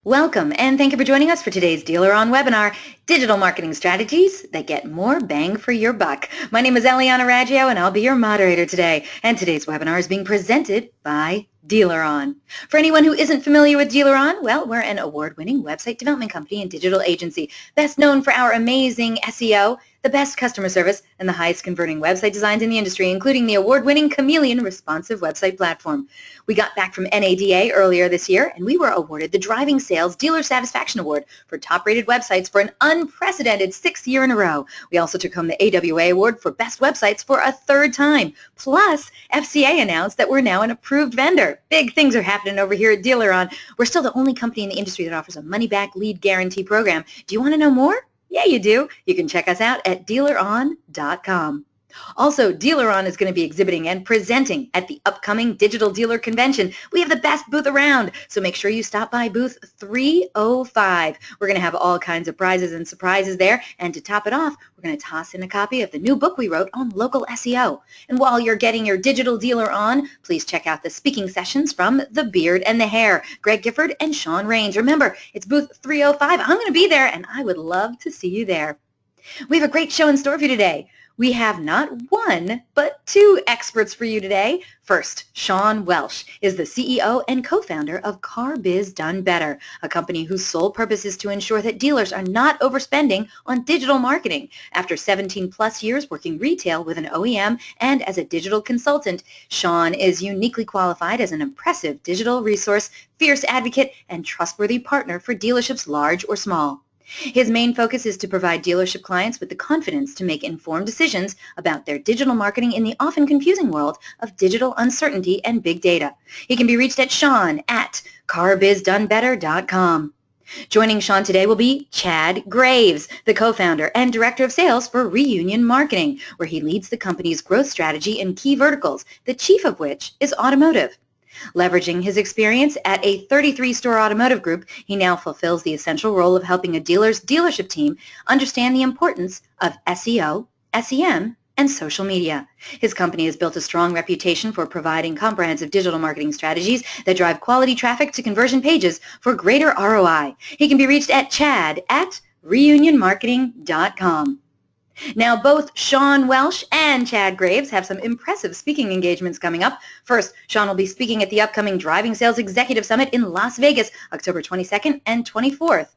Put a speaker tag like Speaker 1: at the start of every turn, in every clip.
Speaker 1: Welcome, and thank you for joining us for today's DealerOn webinar, Digital Marketing Strategies that Get More Bang for Your Buck. My name is Eliana Raggio, and I'll be your moderator today. And today's webinar is being presented by DealerOn. For anyone who isn't familiar with DealerOn, well, we're an award-winning website development company and digital agency, best known for our amazing SEO, the best customer service, and the highest converting website designs in the industry, including the award-winning Chameleon responsive website platform. We got back from NADA earlier this year, and we were awarded the Driving Sales Dealer Satisfaction Award for top-rated websites for an unprecedented 6th year in a row. We also took home the AWA Award for Best Websites for a 3rd time. Plus, FCA announced that we're now an approved vendor. Big things are happening over here at DealerOn. We're still the only company in the industry that offers a money-back lead guarantee program. Do you want to know more? Yeah, you do. You can check us out at DealerOn.com. Also, DealerOn is going to be exhibiting and presenting at the upcoming Digital Dealer Convention. We have the best booth around, so make sure you stop by booth 305. We're going to have all kinds of prizes and surprises there, and to top it off, we're going to toss in a copy of the new book we wrote on local SEO. And while you're getting your digital dealer on, please check out the speaking sessions from The Beard and the Hair, Greg Gifford and Sean Raines. Remember, it's booth 305. I'm going to be there, and I would love to see you there. We have a great show in store for you today. We have not one, but 2 experts for you today. First, Sean Welsh is the CEO and co-founder of Car Biz Done Better, a company whose sole purpose is to ensure that dealers are not overspending on digital marketing. After 17 plus years working retail with an OEM and as a digital consultant, Sean is uniquely qualified as an impressive digital resource, fierce advocate, and trustworthy partner for dealerships large or small. His main focus is to provide dealership clients with the confidence to make informed decisions about their digital marketing in the often confusing world of digital uncertainty and big data. He can be reached at Sean at carbizdonebetter.com. Joining Sean today will be Chad Graves, the co-founder and director of sales for Reunion Marketing, where he leads the company's growth strategy in key verticals, the chief of which is automotive. Leveraging his experience at a 33-store automotive group, he now fulfills the essential role of helping a dealer's dealership team understand the importance of SEO, SEM, and social media. His company has built a strong reputation for providing comprehensive digital marketing strategies that drive quality traffic to conversion pages for greater ROI. He can be reached at Chad at reunionmarketing.com. Now, both Sean Welsh and Chad Graves have some impressive speaking engagements coming up. First, Sean will be speaking at the upcoming Driving Sales Executive Summit in Las Vegas, October 22nd and 24th.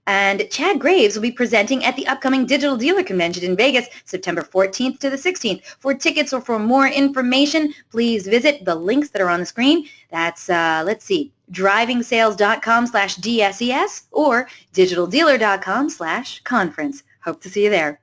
Speaker 1: And Chad Graves will be presenting at the upcoming Digital Dealer Convention in Vegas, September 14th to the 16th. For tickets or for more information, please visit the links that are on the screen. That's, drivingsales.com/DSES or digitaldealer.com/conference. Hope to see you there.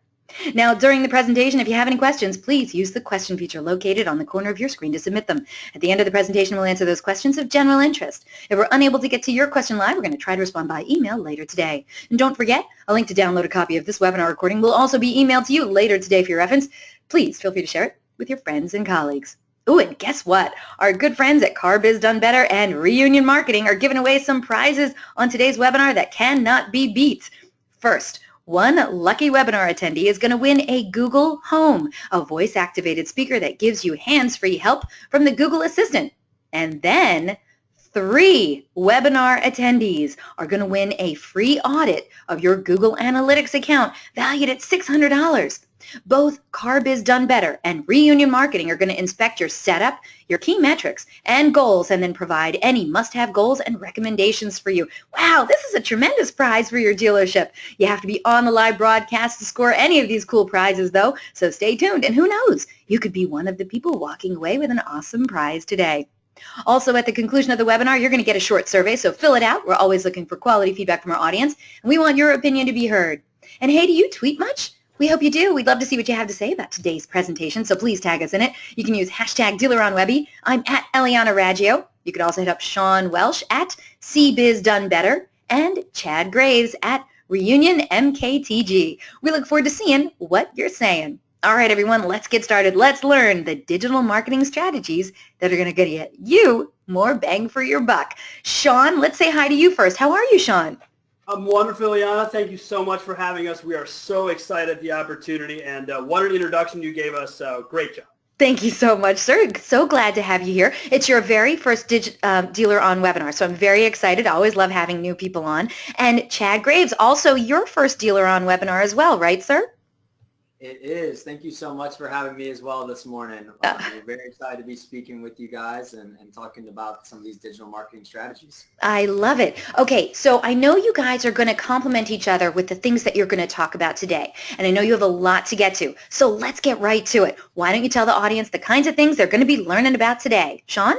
Speaker 1: Now, during the presentation, if you have any questions, please use the question feature located on the corner of your screen to submit them. At the end of the presentation, we'll answer those questions of general interest. If we're unable to get to your question live, we're going to try to respond by email later today. And don't forget, a link to download a copy of this webinar recording will also be emailed to you later today for your reference. Please feel free to share it with your friends and colleagues. Oh, and guess what? Our good friends at Car Biz Done Better and Reunion Marketing are giving away some prizes on today's webinar that cannot be beat. First, one lucky webinar attendee is going to win a Google Home, a voice-activated speaker that gives you hands-free help from the Google Assistant. And then 3 webinar attendees are going to win a free audit of your Google Analytics account valued at $600. Both Car Biz Done Better and Reunion Marketing are going to inspect your setup, your key metrics, and goals, and then provide any must-have goals and recommendations for you. Wow, this is a tremendous prize for your dealership. You have to be on the live broadcast to score any of these cool prizes, though, so stay tuned, and who knows, you could be one of the people walking away with an awesome prize today. Also, at the conclusion of the webinar, you're going to get a short survey, so fill it out. We're always looking for quality feedback from our audience, and we want your opinion to be heard. And hey, do you tweet much? We hope you do. We'd love to see what you have to say about today's presentation, so please tag us in it. You can use hashtag DealerOnWebby. I'm at Eliana Raggio. You could also hit up Sean Welsh at CBizDoneBetter and Chad Graves at Reunion MKTG. We look forward to seeing what you're saying. All right, everyone, let's get started. Let's learn the digital marketing strategies that are going to get you more bang for your buck. Sean, let's say hi to you first. How are you, Sean?
Speaker 2: I'm wonderful, Liana. Thank you so much for having us. We are so excited at the opportunity, and what an introduction you gave us. Great job.
Speaker 1: Thank you so much, sir. So glad to have you here. It's your very first DealerOn webinar, so I'm very excited. I always love having new people on. And Chad Graves, also your first DealerOn webinar as well, right, sir?
Speaker 3: It is. Thank you so much for having me as well this morning. We're very excited to be speaking with you guys and talking about some of these digital marketing strategies.
Speaker 1: I love it. Okay, so I know you guys are going to complement each other with the things that you're going to talk about today. And I know you have a lot to get to. So let's get right to it. Why don't you tell the audience the kinds of things they're going to be learning about today? Sean?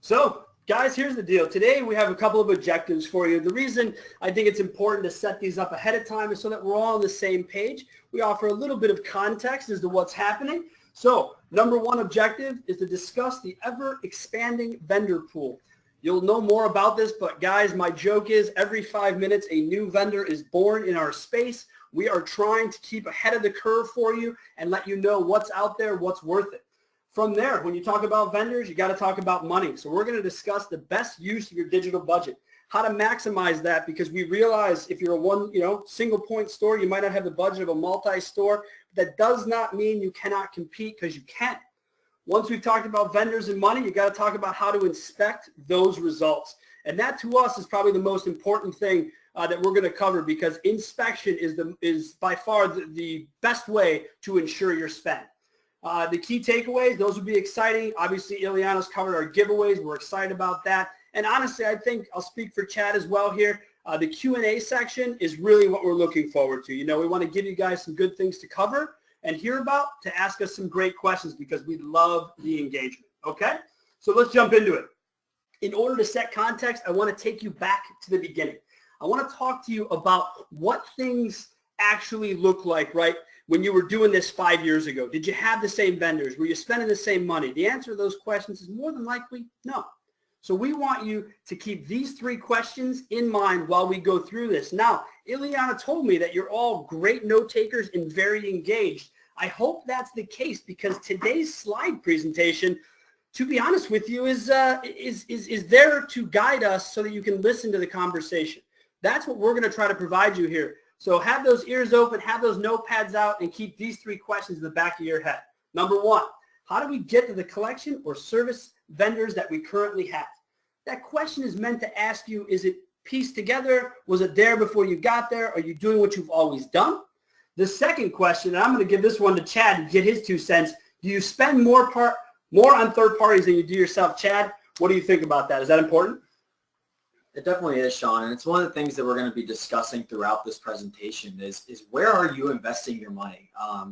Speaker 2: So, guys, here's the deal. Today we have a couple of objectives for you. The reason I think it's important to set these up ahead of time is so that we're all on the same page. We offer a little bit of context as to what's happening. So, number one objective is to discuss the ever-expanding vendor pool. You'll know more about this, but guys, my joke is every 5 minutes a new vendor is born in our space. We are trying to keep ahead of the curve for you and let you know what's out there, what's worth it. From there, when you talk about vendors, you got to talk about money. So we're going to discuss the best use of your digital budget, how to maximize that, because we realize if you're a single point store, you might not have the budget of a multi-store. That does not mean you cannot compete, because you can. Once we've talked about vendors and money, you got to talk about how to inspect those results. And that to us is probably the most important thing that we're going to cover, because inspection is by far the best way to ensure your spend. The key takeaways, those would be exciting. Obviously, Ileana's covered our giveaways. We're excited about that. And honestly, I think I'll speak for Chad as well here. The Q&A section is really what we're looking forward to. You know, we want to give you guys some good things to cover and hear about, to ask us some great questions, because we love the engagement. Okay? So let's jump into it. In order to set context, I want to take you back to the beginning. I want to talk to you about what things actually look like, right, when you were doing this 5 years ago. Did you have the same vendors? Were you spending the same money? The answer to those questions is more than likely no. So we want you to keep these 3 questions in mind while we go through this. Now, Ileana told me that you're all great note takers and very engaged. I hope that's the case, because today's slide presentation, to be honest with you, is there to guide us so that you can listen to the conversation. That's what we're going to try to provide you here. So have those ears open, have those notepads out, and keep these 3 questions in the back of your head. Number 1, how do we get to the collection or service vendors that we currently have? That question is meant to ask you, is it pieced together? Was it there before you got there? Are you doing what you've always done? The second question, and I'm going to give this one to Chad and get his 2 cents. Do you spend more on third parties than you do yourself? Chad, what do you think about that? Is that important?
Speaker 3: It definitely is, Sean, and it's one of the things that we're going to be discussing throughout this presentation is where are you investing your money?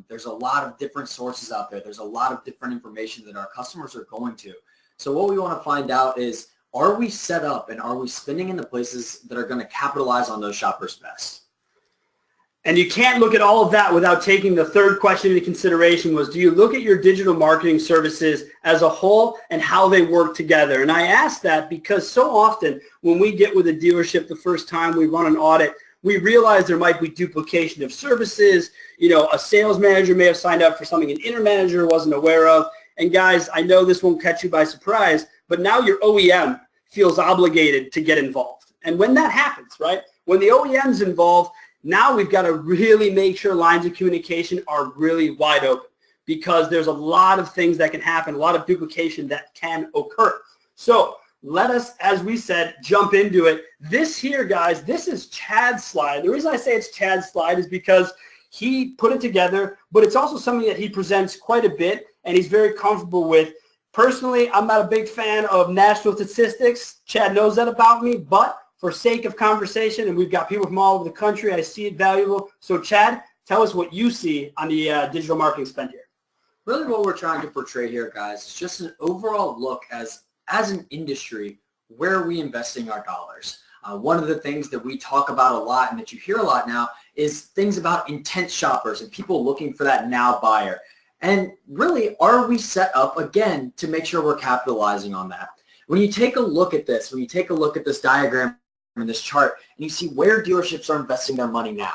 Speaker 3: There's a lot of different sources out there. There's a lot of different information that our customers are going to. So what we want to find out is, are we set up and are we spending in the places that are going to capitalize on those shoppers best?
Speaker 2: And you can't look at all of that without taking the third question into consideration, was do you look at your digital marketing services as a whole and how they work together? And I ask that because so often when we get with a dealership the first time we run an audit, we realize there might be duplication of services. You know, a sales manager may have signed up for something an inter manager wasn't aware of. And guys, I know this won't catch you by surprise, but now your OEM feels obligated to get involved. And when that happens, right, when the OEM's involved, now we've got to really make sure lines of communication are really wide open, because there's a lot of things that can happen, a lot of duplication that can occur. So let us, as we said, jump into it. This here, guys, this is Chad's slide. The reason I say it's Chad's slide is because he put it together, but it's also something that he presents quite a bit and he's very comfortable with. Personally, I'm not a big fan of national statistics. Chad knows that about me, but for sake of conversation, and we've got people from all over the country, I see it valuable. So Chad, tell us what you see on the digital marketing spend here.
Speaker 3: Really what we're trying to portray here, guys, is just an overall look as an industry, where are we investing our dollars? One of the things that we talk about a lot and that you hear a lot now is things about intent shoppers and people looking for that now buyer. And really, are we set up, again, to make sure we're capitalizing on that? When you take a look at this, when you take a look at this diagram in this chart, and you see where dealerships are investing their money now,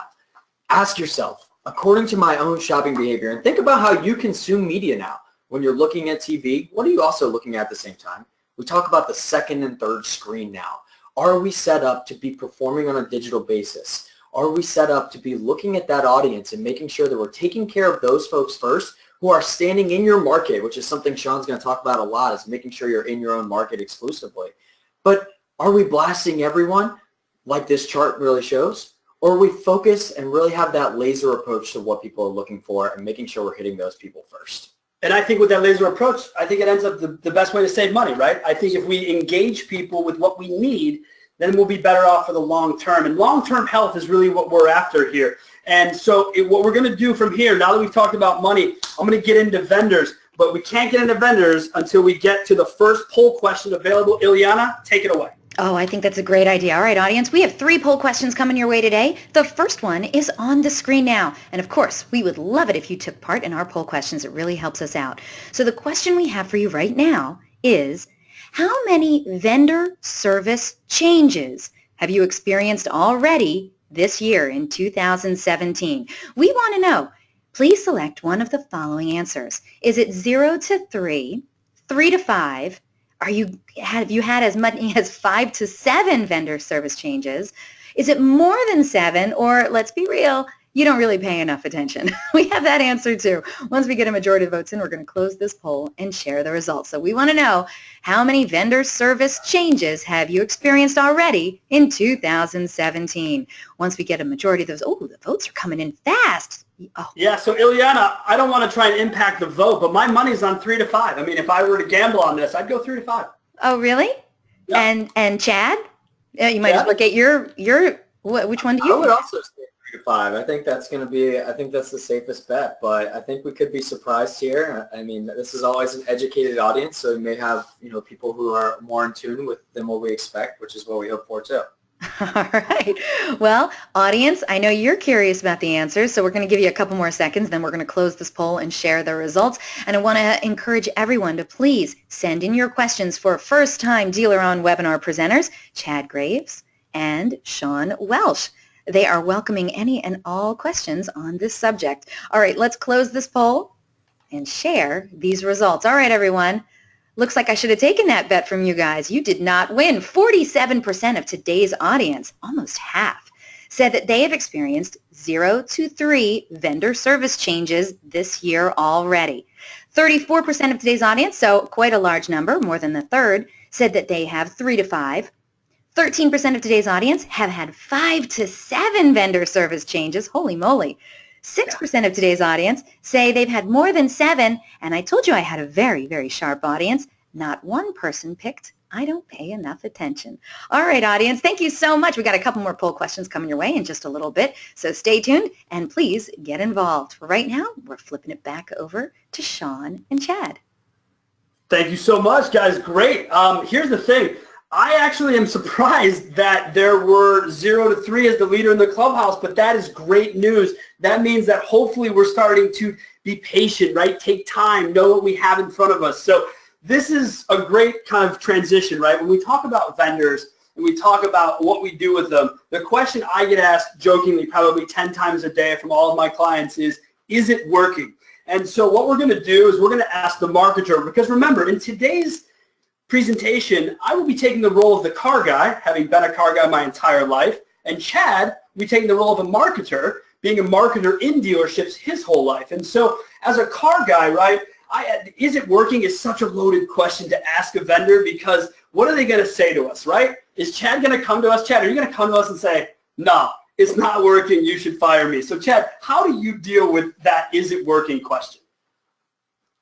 Speaker 3: ask yourself, according to my own shopping behavior, and think about how you consume media now. When you're looking at TV, what are you also looking at the same time? We talk about the second and third screen now. Are we set up to be performing on a digital basis? Are we set up to be looking at that audience and making sure that we're taking care of those folks first who are standing in your market, which is something Sean's going to talk about a lot, is making sure you're in your own market exclusively. But are we blasting everyone like this chart really shows? Or are we focus and really have that laser approach to what people are looking for and making sure we're hitting those people first?
Speaker 2: And I think with that laser approach, I think it ends up the best way to save money, right? I think if we engage people with what we need, then we'll be better off for the long term. And long-term health is really what we're after here. And so what we're going to do from here, now that we've talked about money, I'm going to get into vendors. But we can't get into vendors until we get to the first poll question available. Ileana, take it away.
Speaker 1: Oh, I think that's a great idea. All right, audience, we have 3 poll questions coming your way today. The first one is on the screen now. And of course, we would love it if you took part in our poll questions. It really helps us out. So the question we have for you right now is, how many vendor service changes have you experienced already this year in 2017? We want to know. Please select one of the following answers. Is it 0 to 3, 3 to 5? Have you had as many as 5 to 7 vendor service changes? Is it more than 7? Or let's be real, you don't really pay enough attention. We have that answer too. Once we get a majority of votes in, we're going to close this poll and share the results. So we want to know, how many vendor service changes have you experienced already in 2017? Once we get a majority of those, oh, the votes are coming in fast. Oh.
Speaker 2: Yeah, so Ileana, I don't want to try and impact the vote, but my money's on 3 to 5. I mean, if I were to gamble on this, I'd go 3 to 5.
Speaker 1: Oh, really? Yep. And Chad, you might just look at your which one do you?
Speaker 3: I would also say 3 to 5. I think that's going to be. I think that's the safest bet. But I think we could be surprised here. I mean, this is always an educated audience, so we may have people who are more in tune with than what we expect, which is what we hope for too.
Speaker 1: All right. Well, audience, I know you're curious about the answers, so we're going to give you a couple more seconds, then we're going to close this poll and share the results. And I want to encourage everyone to please send in your questions for first-time DealerOn webinar presenters, Chad Graves and Sean Welsh. They are welcoming any and all questions on this subject. All right, let's close this poll and share these results. All right, everyone. Looks like I should have taken that bet from you guys. You did not win. 47% of today's audience, almost half, said that they have experienced 0 to 3 vendor service changes this year already. 34% of today's audience, so quite a large number, more than a third, said that they have 3 to 5. 13% of today's audience have had 5 to 7 vendor service changes. Holy moly. 6% of today's audience say they've had more than 7, and I told you I had a very, very sharp audience. Not one person picked, I don't pay enough attention. All right, audience, thank you so much. We got a couple more poll questions coming your way in just a little bit, so stay tuned and please get involved. For right now, we're flipping it back over to Sean and Chad.
Speaker 2: Thank you so much, guys. Great. Here's the thing. I actually am surprised that there were 0 to 3 as the leader in the clubhouse, but that is great news. That means that hopefully we're starting to be patient, right? Take time, know what we have in front of us. So this is a great kind of transition, right? When we talk about vendors and we talk about what we do with them, the question I get asked jokingly probably 10 times a day from all of my clients is it working? And so what we're going to do is we're going to ask the marketer, because remember, in today's presentation, I will be taking the role of the car guy, having been a car guy my entire life, and Chad will be taking the role of a marketer, being a marketer in dealerships his whole life. And so as a car guy, right, is it working is such a loaded question to ask a vendor, because what are they going to say to us, right? Is Chad going to come to us? Chad, are you going to come to us and say, no, it's not working, you should fire me? So Chad, how do you deal with that is it working question?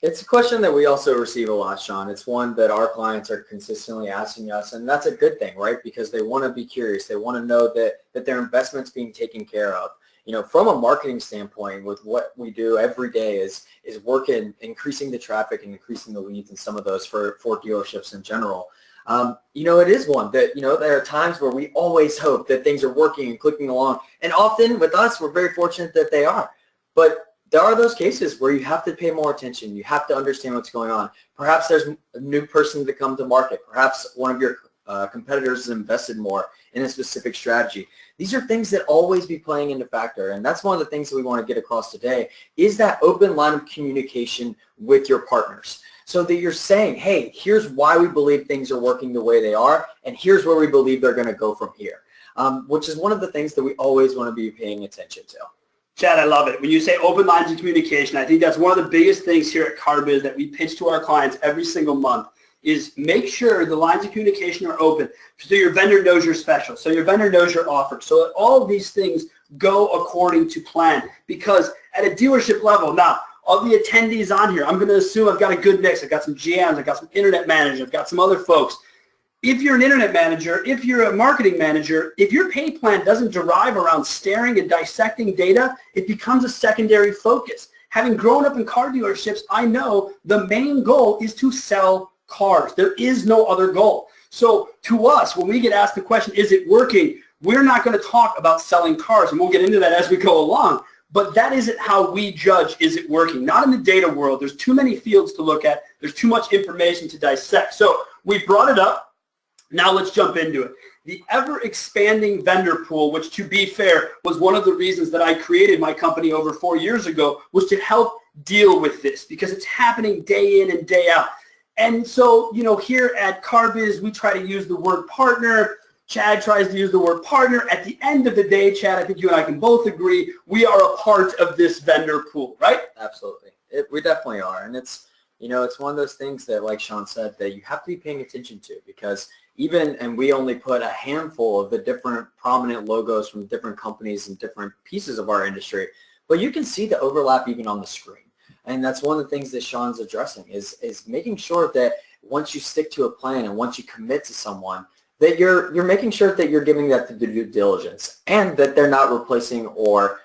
Speaker 3: It's a question that we also receive a lot, Sean. It's one that our clients are consistently asking us, and that's a good thing, right? Because they want to be curious. They want to know that their investment's being taken care of. From a marketing standpoint, with what we do every day is work in increasing the traffic and increasing the leads and some of those for dealerships in general. It is one that, there are times where we always hope that things are working and clicking along. And often with us, we're very fortunate that they are. But there are those cases where you have to pay more attention. You have to understand what's going on. Perhaps there's a new person to come to market. Perhaps one of your competitors has invested more in a specific strategy. These are things that always be playing into factor, and that's one of the things that we want to get across today is that open line of communication with your partners, so that you're saying, hey, here's why we believe things are working the way they are, and here's where we believe they're going to go from here, which is one of the things that we always want to be paying attention to.
Speaker 2: Chad, I love it. When you say open lines of communication, I think that's one of the biggest things here at CarBiz that we pitch to our clients every single month is make sure the lines of communication are open so your vendor knows you're special, so your vendor knows your offer, so that all of these things go according to plan. Because at a dealership level, now, of the attendees on here, I'm going to assume I've got a good mix. I've got some GMs, I've got some internet managers, I've got some other folks. If you're an internet manager, if you're a marketing manager, if your pay plan doesn't derive around staring and dissecting data, it becomes a secondary focus. Having grown up in car dealerships, I know the main goal is to sell cars. There is no other goal. So to us, when we get asked the question, is it working? We're not going to talk about selling cars, and we'll get into that as we go along. But that isn't how we judge, is it working? Not in the data world. There's too many fields to look at. There's too much information to dissect. So we brought it up. Now let's jump into it. The ever-expanding vendor pool, which to be fair, was one of the reasons that I created my company over 4 years ago, was to help deal with this because it's happening day in and day out. And so, you know, here at CarBiz, we try to use the word partner. Chad tries to use the word partner. At the end of the day, Chad, I think you and I can both agree, we are a part of this vendor pool, right?
Speaker 3: Absolutely. We definitely are. And it's, you know, it's one of those things that, like Sean said, that you have to be paying attention to because and we only put a handful of the different prominent logos from different companies and different pieces of our industry, but you can see the overlap even on the screen. And that's one of the things that Sean's addressing is making sure that once you stick to a plan and once you commit to someone, that you're making sure that you're giving that the due diligence and that they're not replacing or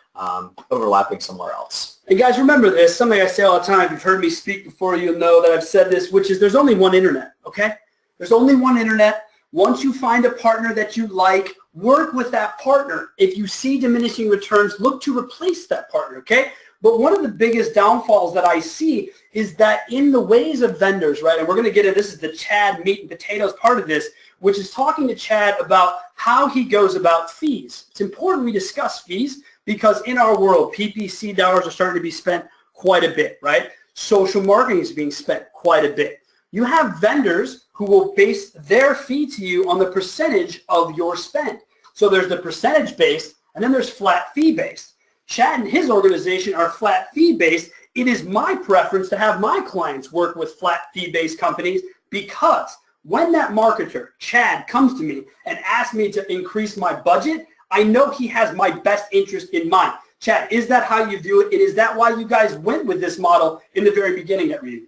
Speaker 3: overlapping somewhere else.
Speaker 2: And guys, remember this, something I say all the time. If you've heard me speak before, you'll know that I've said this, which is there's only one internet, okay? There's only one internet. Once you find a partner that you like, work with that partner. If you see diminishing returns, look to replace that partner, okay? But one of the biggest downfalls that I see is that in the ways of vendors, right, and we're going to get into this is the Chad meat and potatoes part of this, which is talking to Chad about how he goes about fees. It's important we discuss fees because in our world, PPC dollars are starting to be spent quite a bit, right? Social marketing is being spent quite a bit. You have vendors who will base their fee to you on the percentage of your spend. So there's the percentage based and then there's flat fee based. Chad and his organization are flat fee based. It is my preference to have my clients work with flat fee based companies because when that marketer, Chad, comes to me and asks me to increase my budget, I know he has my best interest in mind. Chad, is that how you do it? And is that why you guys went with this model in the very beginning at Reed?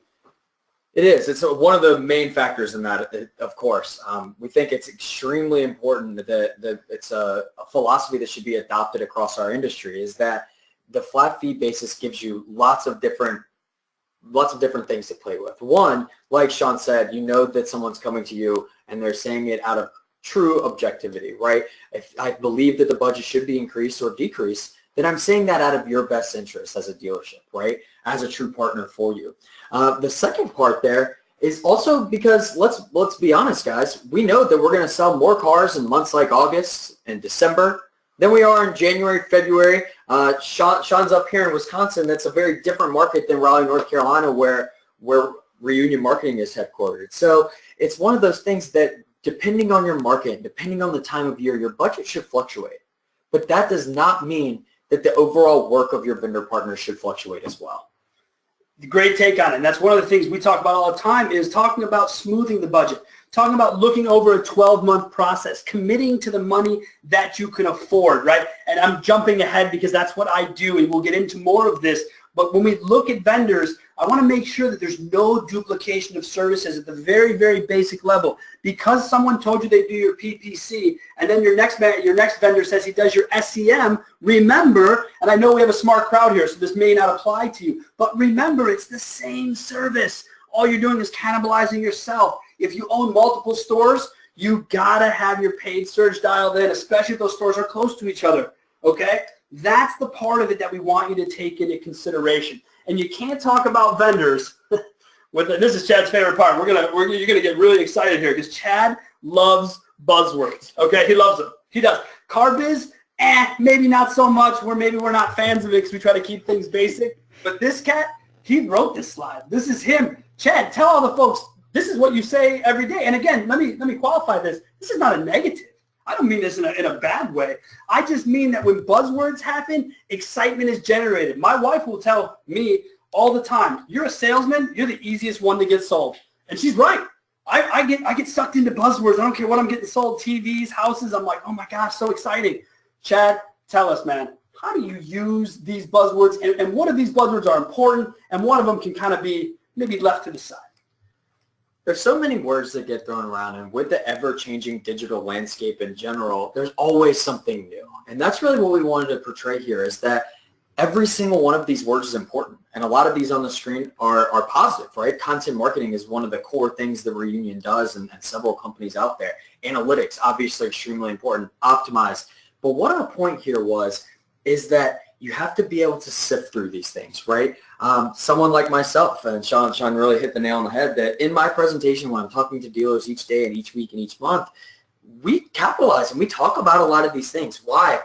Speaker 3: It is. It's one of the main factors in that, of course. We think it's extremely important that it's a philosophy that should be adopted across our industry is that the flat fee basis gives you lots of different things to play with. One, like Sean said, you know that someone's coming to you and they're saying it out of true objectivity, right? If I believe that the budget should be increased or decreased, then I'm saying that out of your best interest as a dealership, right? As a true partner for you. The second part there is also because let's be honest, guys. We know that we're going to sell more cars in months like August and December than we are in January, February. Sean's up here in Wisconsin. That's a very different market than Raleigh, North Carolina, where Reunion Marketing is headquartered. So it's one of those things that depending on your market, depending on the time of year, your budget should fluctuate. But that does not mean that the overall work of your vendor partners should fluctuate as well.
Speaker 2: Great take on it. And that's one of the things we talk about all the time is talking about smoothing the budget, talking about looking over a 12-month process, committing to the money that you can afford, right? And I'm jumping ahead because that's what I do, and we'll get into more of this. But when we look at vendors, I want to make sure that there's no duplication of services at the very, very basic level. Because someone told you they do your PPC, and then your next vendor says he does your SEM, remember, and I know we have a smart crowd here, so this may not apply to you, but remember, it's the same service. All you're doing is cannibalizing yourself. If you own multiple stores, you got to have your paid search dialed in, especially if those stores are close to each other, okay? That's the part of it that we want you to take into consideration. And you can't talk about vendors with this is Chad's favorite part. You're gonna get really excited here because Chad loves buzzwords. Okay, he loves them. He does. CarBiz, maybe not so much. Maybe we're not fans of it because we try to keep things basic. But this cat, he wrote this slide. This is him. Chad, tell all the folks. This is what you say every day. And again, let me qualify this. This is not a negative. I don't mean this in a bad way. I just mean that when buzzwords happen, excitement is generated. My wife will tell me all the time, you're a salesman, you're the easiest one to get sold. And she's right. I get sucked into buzzwords. I don't care what I'm getting sold, TVs, houses. I'm like, oh my gosh, so exciting. Chad, tell us, man, how do you use these buzzwords, and what of these buzzwords are important, and one of them can kind of be maybe left to the side?
Speaker 3: There's so many words that get thrown around, and with the ever-changing digital landscape in general, there's always something new. And that's really what we wanted to portray here, is that every single one of these words is important. And a lot of these on the screen are positive, right? Content marketing is one of the core things that Reunion does, and several companies out there. Analytics, obviously extremely important. Optimize. But what our point here is that you have to be able to sift through these things, right? Someone like myself, and Sean really hit the nail on the head, that in my presentation when I'm talking to dealers each day and each week and each month, we capitalize and we talk about a lot of these things. Why?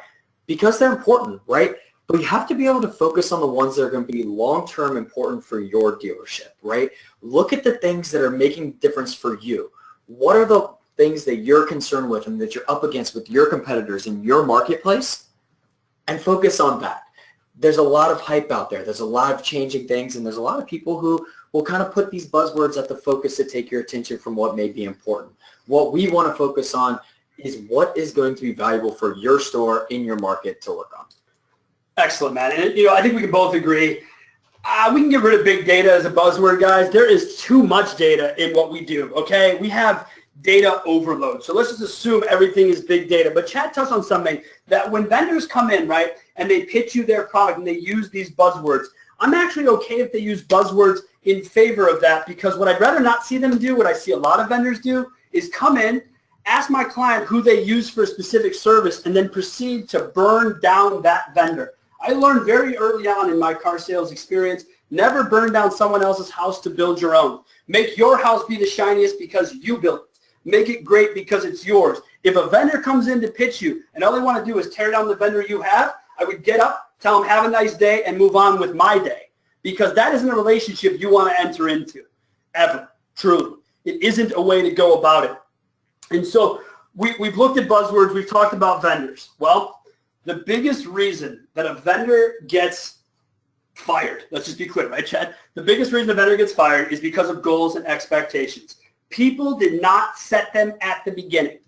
Speaker 3: Because they're important, right? But you have to be able to focus on the ones that are going to be long-term important for your dealership, right? Look at the things that are making a difference for you. What are the things that you're concerned with and that you're up against with your competitors in your marketplace? And focus on that. There's a lot of hype out there. There's a lot of changing things, and there's a lot of people who will kind of put these buzzwords at the focus to take your attention from what may be important. What we want to focus on is what is going to be valuable for your store in your market to look on.
Speaker 2: Excellent, man. And I think we can both agree. We can get rid of big data as a buzzword, guys. There is too much data in what we do, okay? We have data overload. So let's just assume everything is big data. But Chad touched on something that when vendors come in, right, and they pitch you their product and they use these buzzwords, I'm actually okay if they use buzzwords in favor of that, because what I'd rather not see them do, what I see a lot of vendors do, is come in, ask my client who they use for a specific service, and then proceed to burn down that vendor. I learned very early on in my car sales experience, never burn down someone else's house to build your own. Make your house be the shiniest because you built it. Make it great because it's yours. If a vendor comes in to pitch you and all they want to do is tear down the vendor you have, I would get up, tell them have a nice day, and move on with my day, because that isn't a relationship you want to enter into, ever, truly. It isn't a way to go about it. And so we've looked at buzzwords. We've talked about vendors. Well, the biggest reason that a vendor gets fired, let's just be clear, right, Chad? The biggest reason a vendor gets fired is because of goals and expectations. People did not set them at the beginning.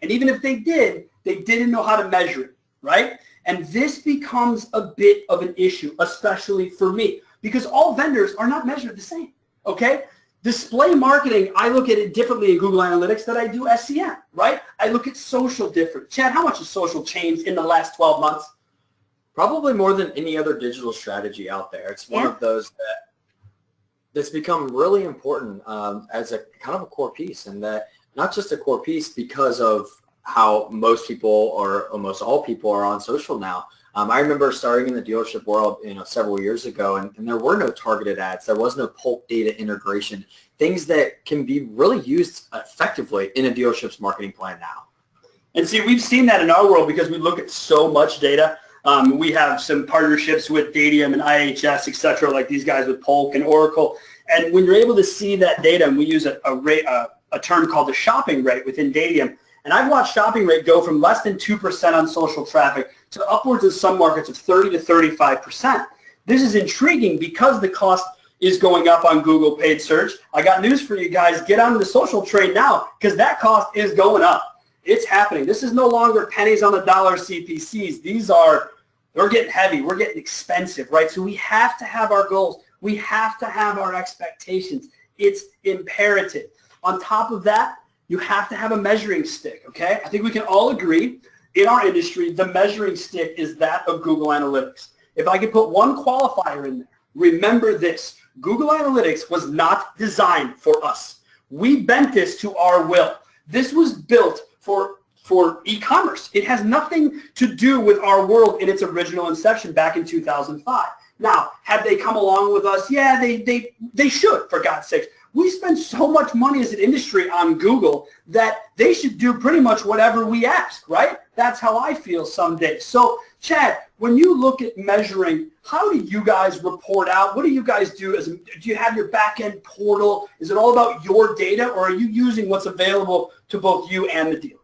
Speaker 2: And even if they did, they didn't know how to measure it, right? And this becomes a bit of an issue, especially for me, because all vendors are not measured the same, okay? Display marketing, I look at it differently in Google Analytics than I do SEM, right? I look at social different. Chad, how much has social changed in the last 12 months?
Speaker 3: Probably more than any other digital strategy out there. It's one of those that's become really important as a kind of a core piece, and that not just a core piece because of how most people or almost all people are on social now. I remember starting in the dealership world, several years ago, and there were no targeted ads. There was no Polk data integration, things that can be really used effectively in a dealership's marketing plan now.
Speaker 2: And see, we've seen that in our world because we look at so much data. We have some partnerships with Dadium and IHS, et cetera, like these guys with Polk and Oracle. And when you're able to see that data, and we use a term called the shopping rate within Dadium, and I've watched shopping rate go from less than 2% on social traffic to upwards in some markets of 30 to 35%. This is intriguing because the cost is going up on Google paid search. I got news for you guys. Get on the social train now, because that cost is going up. It's happening. This is no longer pennies on the dollar CPCs. They're getting heavy. We're getting expensive, right? So we have to have our goals. We have to have our expectations. It's imperative. On top of that, you have to have a measuring stick, okay? I think we can all agree in our industry, the measuring stick is that of Google Analytics. If I could put one qualifier in there, remember this. Google Analytics was not designed for us. We bent this to our will. This was built for e-commerce. It has nothing to do with our world in its original inception back in 2005. Now, have they come along with us? Yeah, they should, for God's sakes. We spend so much money as an industry on Google that they should do pretty much whatever we ask, right? That's how I feel some days. So, Chad, when you look at measuring, how do you guys report out? What do you guys do? Do you have your back-end portal? Is it all about your data, or are you using what's available to both you and the dealer?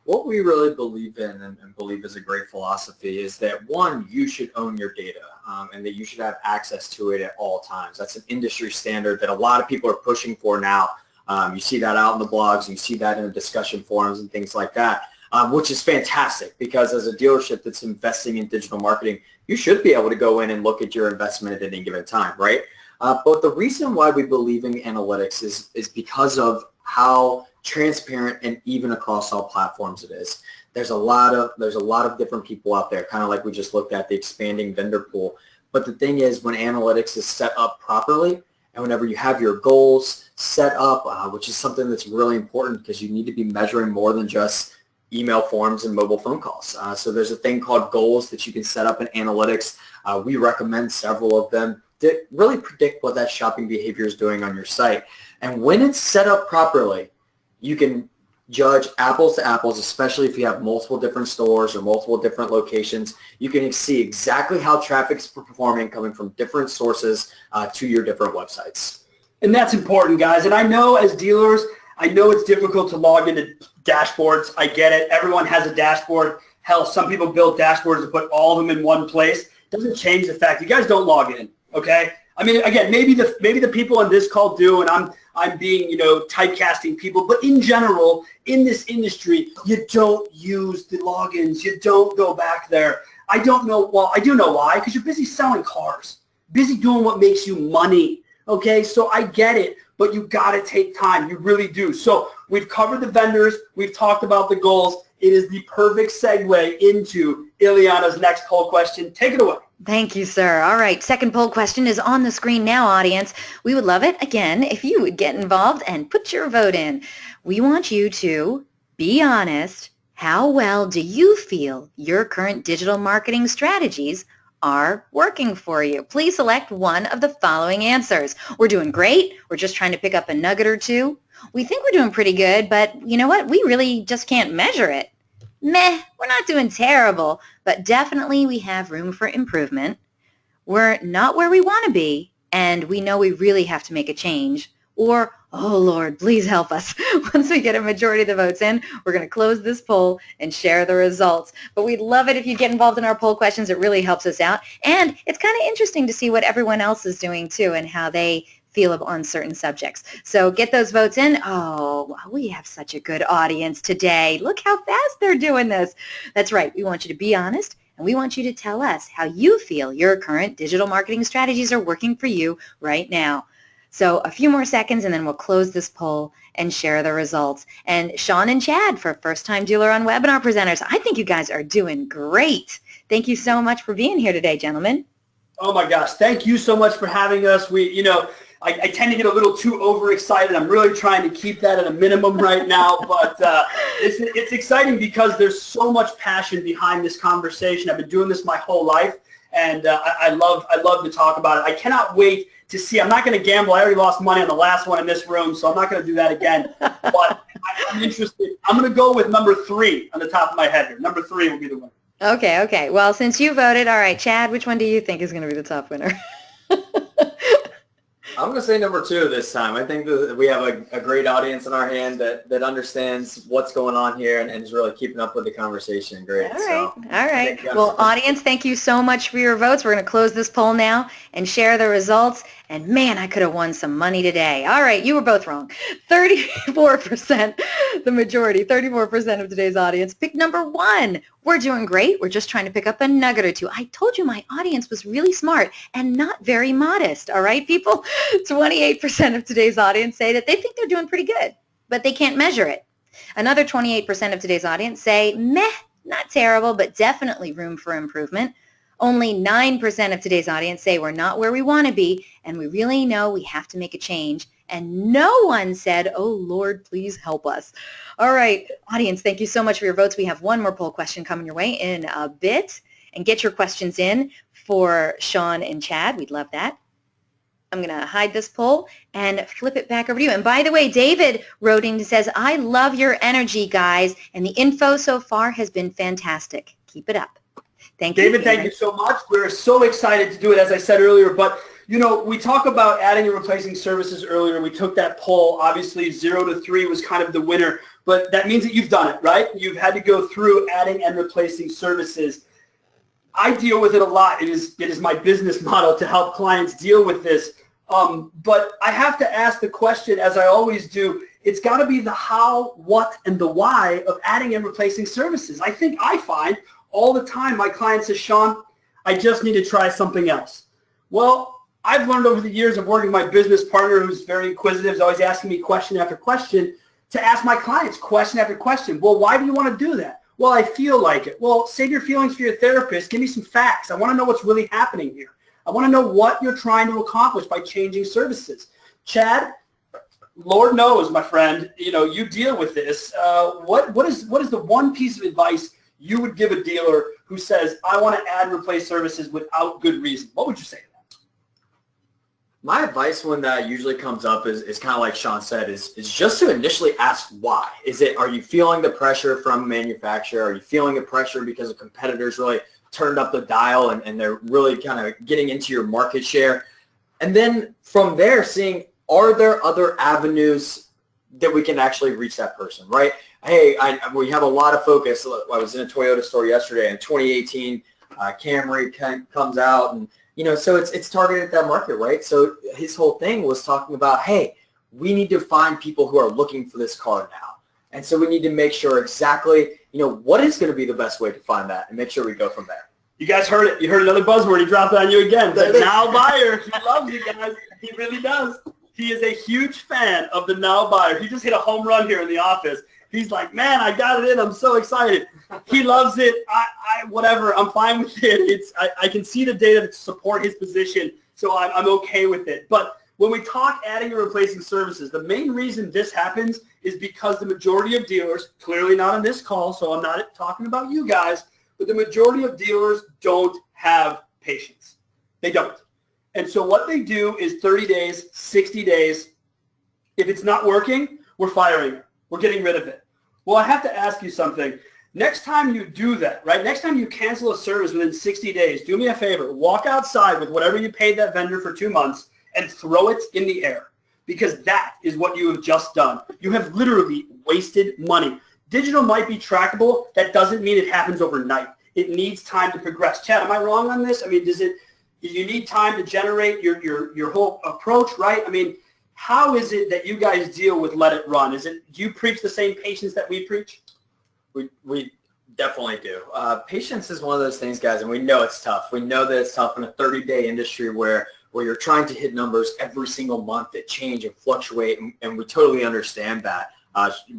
Speaker 3: What we really believe in and believe is a great philosophy is that, one, you should own your data and that you should have access to it at all times. That's an industry standard that a lot of people are pushing for now. You see that out in the blogs, you see that in the discussion forums and things like that, which is fantastic because as a dealership that's investing in digital marketing, you should be able to go in and look at your investment at any given time, right? But the reason why we believe in analytics is because of how transparent and even across all platforms it is. There's a lot of different people out there, kind of like we just looked at the expanding vendor pool. But the thing is, when analytics is set up properly, and whenever you have your goals set up, which is something that's really important because you need to be measuring more than just email forms and mobile phone calls. So there's a thing called goals that you can set up in analytics. We recommend several of them that really predict what that shopping behavior is doing on your site. And when it's set up properly, you can judge apples to apples, especially if you have multiple different stores or multiple different locations. You can see exactly how traffic's performing coming from different sources to your different websites.
Speaker 2: And that's important, guys. And I know as dealers, I know it's difficult to log into dashboards. I get it. Everyone has a dashboard. Hell, some people build dashboards to put all of them in one place. It doesn't change the fact you guys don't log in, okay? I mean, again, maybe the people on this call do, and I'm being, typecasting people, but in general, in this industry, you don't use the logins. You don't go back there. I don't know. Well, I do know why, because you're busy selling cars, busy doing what makes you money. Okay, so I get it, but you got to take time. You really do. So we've covered the vendors. We've talked about the goals. It is the perfect segue into Ileana's next poll question. Take it away.
Speaker 1: Thank you, sir. All right, second poll question is on the screen now, audience. We would love it, again, if you would get involved and put your vote in. We want you to be honest. How well do you feel your current digital marketing strategies are working for you? Please select one of the following answers. We're doing great. We're just trying to pick up a nugget or two. We think we're doing pretty good, but you know what? We really just can't measure it. Meh, we're not doing terrible, but definitely we have room for improvement. We're not where we want to be, and we know we really have to make a change. Or, oh Lord, please help us. Once we get a majority of the votes in, we're going to close this poll and share the results. But we'd love it if you get involved in our poll questions. It really helps us out. And it's kind of interesting to see what everyone else is doing too and how they feel on certain subjects. So get those votes in. Oh, we have such a good audience today. Look how fast they're doing this. That's right. We want you to be honest, and we want you to tell us how you feel your current digital marketing strategies are working for you right now. So a few more seconds, and then we'll close this poll and share the results. And Sean and Chad, for first-time DealerOn webinar presenters, I think you guys are doing great. Thank you so much for being here today, gentlemen.
Speaker 2: Oh my gosh, thank you so much for having us. I tend to get a little too overexcited. I'm really trying to keep that at a minimum right now, but it's exciting because there's so much passion behind this conversation. I've been doing this my whole life, and I love to talk about it. I cannot wait to see. I'm not going to gamble. I already lost money on the last one in this room, so I'm not going to do that again. But I'm interested. I'm going to go with number 3 on the top of my head here. Number 3 will be the winner.
Speaker 1: Okay. Well, since you voted, all right, Chad, which one do you think is going to be the top winner?
Speaker 3: I'm going to say number 2 this time. I think that we have a great audience in our hand that understands what's going on here and is really keeping up with the conversation. Great.
Speaker 1: All right. Well, audience, thank you so much for your votes. We're going to close this poll now and share the results. And man, I could have won some money today. All right, you were both wrong. 34%, the majority, 34% of today's audience picked number 1. We're doing great. We're just trying to pick up a nugget or two. I told you my audience was really smart and not very modest. All right, people? 28% of today's audience say that they think they're doing pretty good, but they can't measure it. Another 28% of today's audience say, meh, not terrible, but definitely room for improvement. Only 9% of today's audience say we're not where we want to be, and we really know we have to make a change. And no one said, oh, Lord, please help us. All right, audience, thank you so much for your votes. We have one more poll question coming your way in a bit. And get your questions in for Sean and Chad. We'd love that. I'm going to hide this poll and flip it back over to you. And by the way, David wrote in and says, I love your energy, guys, and the info so far has been fantastic. Keep it up. Thank you,
Speaker 2: David. Thank you so much. We're so excited to do it, as I said earlier, but You know, we talk about adding and replacing services earlier. We took that poll. Obviously, 0 to 3 was kind of the winner, but that means that you've done it, right? You've had to go through adding and replacing services. I deal with it a lot. It is my business model to help clients deal with this. But I have to ask the question, as I always do, it's got to be the how, what, and the why of adding and replacing services. I find all the time my client says, Sean, I just need to try something else. Well, I've learned over the years of working with my business partner who's very inquisitive, is always asking me question after question, to ask my clients question after question. Well, why do you want to do that? Well, I feel like it. Well, save your feelings for your therapist. Give me some facts. I want to know what's really happening here. I want to know what you're trying to accomplish by changing services. Chad, Lord knows, my friend, you know, you deal with this. What is the one piece of advice you would give a dealer who says, I want to add and replace services without good reason? What would you say to that?
Speaker 3: My advice when that usually comes up is kind of like Sean said, is just to initially ask why. Are you feeling the pressure from a manufacturer? Are you feeling the pressure because a competitor's really turned up the dial and they're really kind of getting into your market share? And then from there, seeing, are there other avenues that we can actually reach that person, right? Hey, we have a lot of focus. I was in a Toyota store yesterday, and 2018 Camry comes out, and you know, so it's targeted at that market, right? So his whole thing was talking about, hey, we need to find people who are looking for this car now. And so we need to make sure exactly, you know, what is going to be the best way to find that and make sure we go from there.
Speaker 2: You guys heard it. You heard another buzzword. He dropped it on you again. The now buyer. He loves you guys. He really does. He is a huge fan of the now buyer. He just hit a home run here in the office. He's like, man, I got it in. I'm so excited. He loves it. Whatever. I'm fine with it. I can see the data to support his position, so I'm okay with it. But when we talk adding and replacing services, the main reason this happens is because the majority of dealers, clearly not on this call, so I'm not talking about you guys, but the majority of dealers don't have patience. They don't. And so what they do is 30 days, 60 days. If it's not working, we're firing it. We're getting rid of it. Well, I have to ask you something. Next time you do that, right, next time you cancel a service within 60 days, do me a favor. Walk outside with whatever you paid that vendor for 2 months and throw it in the air, because that is what you have just done. You have literally wasted money. Digital might be trackable. That doesn't mean it happens overnight. It needs time to progress. Chad, am I wrong on this? I mean, you need time to generate your whole approach, right? I mean, how is it that you guys deal with let it run? Do you preach the same patience that we preach?
Speaker 3: We definitely do. Patience is one of those things, guys, and we know it's tough. We know that it's tough in a 30-day industry where you're trying to hit numbers every single month that change and fluctuate, and we totally understand that.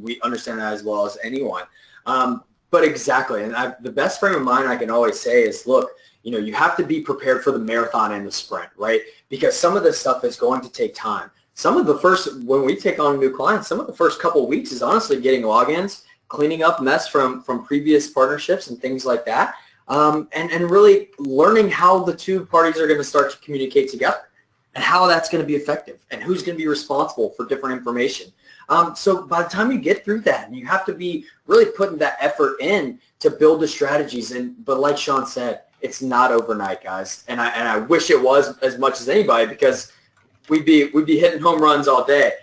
Speaker 3: We understand that as well as anyone. But exactly, and the best frame of mind I can always say is, look, you know, you have to be prepared for the marathon and the sprint, right? Because some of this stuff is going to take time. When we take on new clients, some of the first couple of weeks is honestly getting logins, cleaning up mess from previous partnerships and things like that, and really learning how the two parties are going to start to communicate together and how that's going to be effective and who's going to be responsible for different information. So by the time you get through that, you have to be really putting that effort in to build the strategies. But like Sean said, it's not overnight, guys. And I wish it was as much as anybody, because we'd be hitting home runs all day.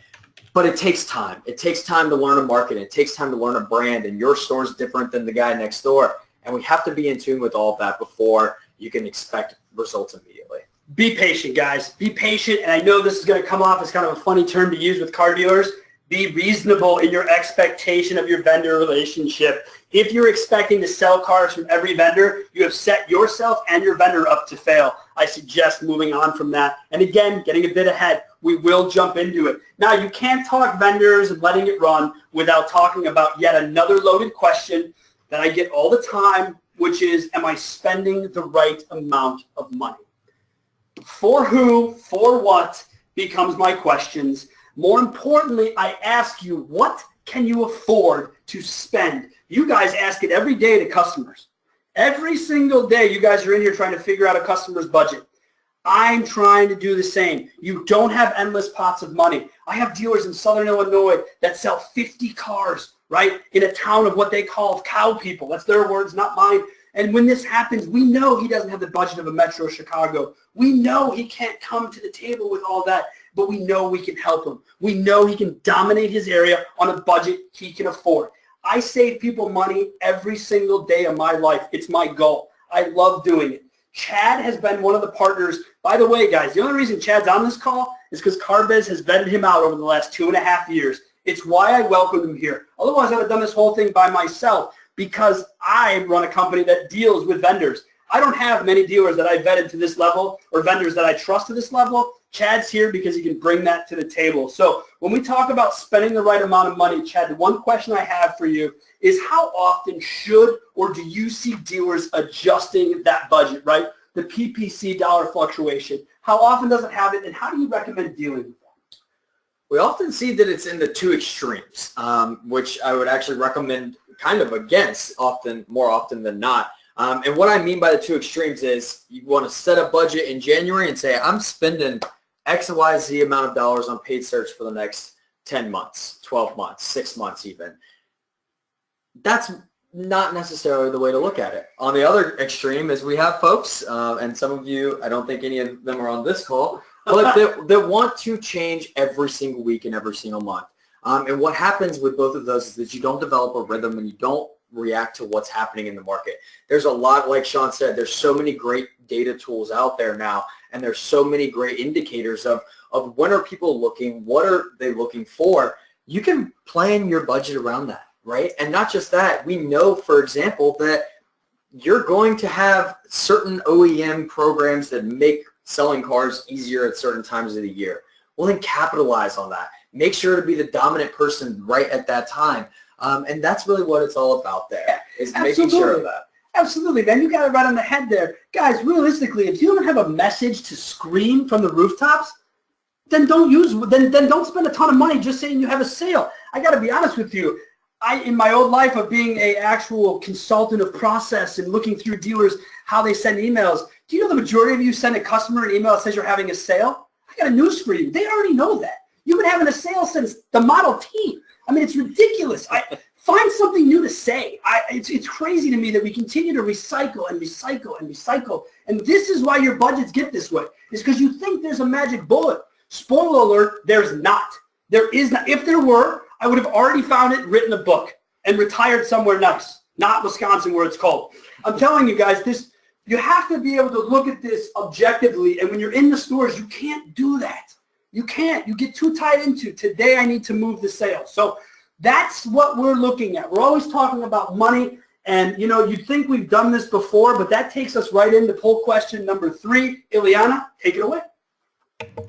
Speaker 3: But it takes time. It takes time to learn a market. It takes time to learn a brand. And your store is different than the guy next door. And we have to be in tune with all of that before you can expect results immediately.
Speaker 2: Be patient, guys. Be patient. And I know this is going to come off as kind of a funny term to use with car dealers. Be reasonable in your expectation of your vendor relationship. If you're expecting to sell cars from every vendor, you have set yourself and your vendor up to fail. I suggest moving on from that. And again, getting a bit ahead. We will jump into it. Now, you can't talk vendors and letting it run without talking about yet another loaded question that I get all the time, which is, am I spending the right amount of money? For who, for what, becomes my questions. More importantly, I ask you, what can you afford to spend? You guys ask it every day to customers. Every single day you guys are in here trying to figure out a customer's budget. I'm trying to do the same. You don't have endless pots of money. I have dealers in Southern Illinois that sell 50 cars, right, in a town of what they call cow people. That's their words, not mine. And when this happens, we know he doesn't have the budget of a Metro Chicago. We know he can't come to the table with all that, but we know we can help him. We know he can dominate his area on a budget he can afford. I save people money every single day of my life. It's my goal. I love doing it. Chad has been one of the partners. By the way, guys, the only reason Chad's on this call is because CarBiz has vetted him out over the last 2.5 years. It's why I welcomed him here. Otherwise, I would have done this whole thing by myself because I run a company that deals with vendors. I don't have many dealers that I vetted to this level or vendors that I trust to this level. Chad's here because he can bring that to the table. So when we talk about spending the right amount of money, Chad, the one question I have for you is how often should or do you see dealers adjusting that budget, right? The PPC dollar fluctuation. How often does it have it, and how do you recommend dealing with that?
Speaker 3: We often see that it's in the two extremes, which I would actually recommend kind of against more often than not. And what I mean by the two extremes is you want to set a budget in January and say, I'm spending X, Y, Z amount of dollars on paid search for the next 10 months, 12 months, 6 months even. That's not necessarily the way to look at it. On the other extreme is we have folks, and some of you, I don't think any of them are on this call, but that want to change every single week and every single month. And what happens with both of those is that you don't develop a rhythm and you don't react to what's happening in the market. There's a lot, like Sean said, there's so many great data tools out there now, and there's so many great indicators of when are people looking, what are they looking for. You can plan your budget around that, right? And not just that, we know, for example, that you're going to have certain OEM programs that make selling cars easier at certain times of the year. Well, then capitalize on that. Make sure to be the dominant person right at that time. And that's really what it's all about there, is making sure of that.
Speaker 2: Absolutely, man. You got it right on the head there. Guys, realistically, if you don't have a message to scream from the rooftops, then don't spend a ton of money just saying you have a sale. I got to be honest with you. In my old life of being an actual consultant of process and looking through dealers, how they send emails, do you know the majority of you send a customer an email that says you're having a sale? I got a news for you. They already know that. You've been having a sale since the Model T. I mean, it's ridiculous. Find something new to say. It's crazy to me that we continue to recycle and recycle and recycle. And this is why your budgets get this way. It's because you think there's a magic bullet. Spoiler alert, there's not. There is not. If there were, I would have already found it, written a book, and retired somewhere nice. Not Wisconsin where it's cold. I'm telling you guys, you have to be able to look at this objectively. And when you're in the stores, you can't do that. You can't. You get too tied into, today I need to move the sale. So that's what we're looking at. We're always talking about money. And, you know, you'd think we've done this before, but that takes us right into poll question number 3. Ileana, take it away.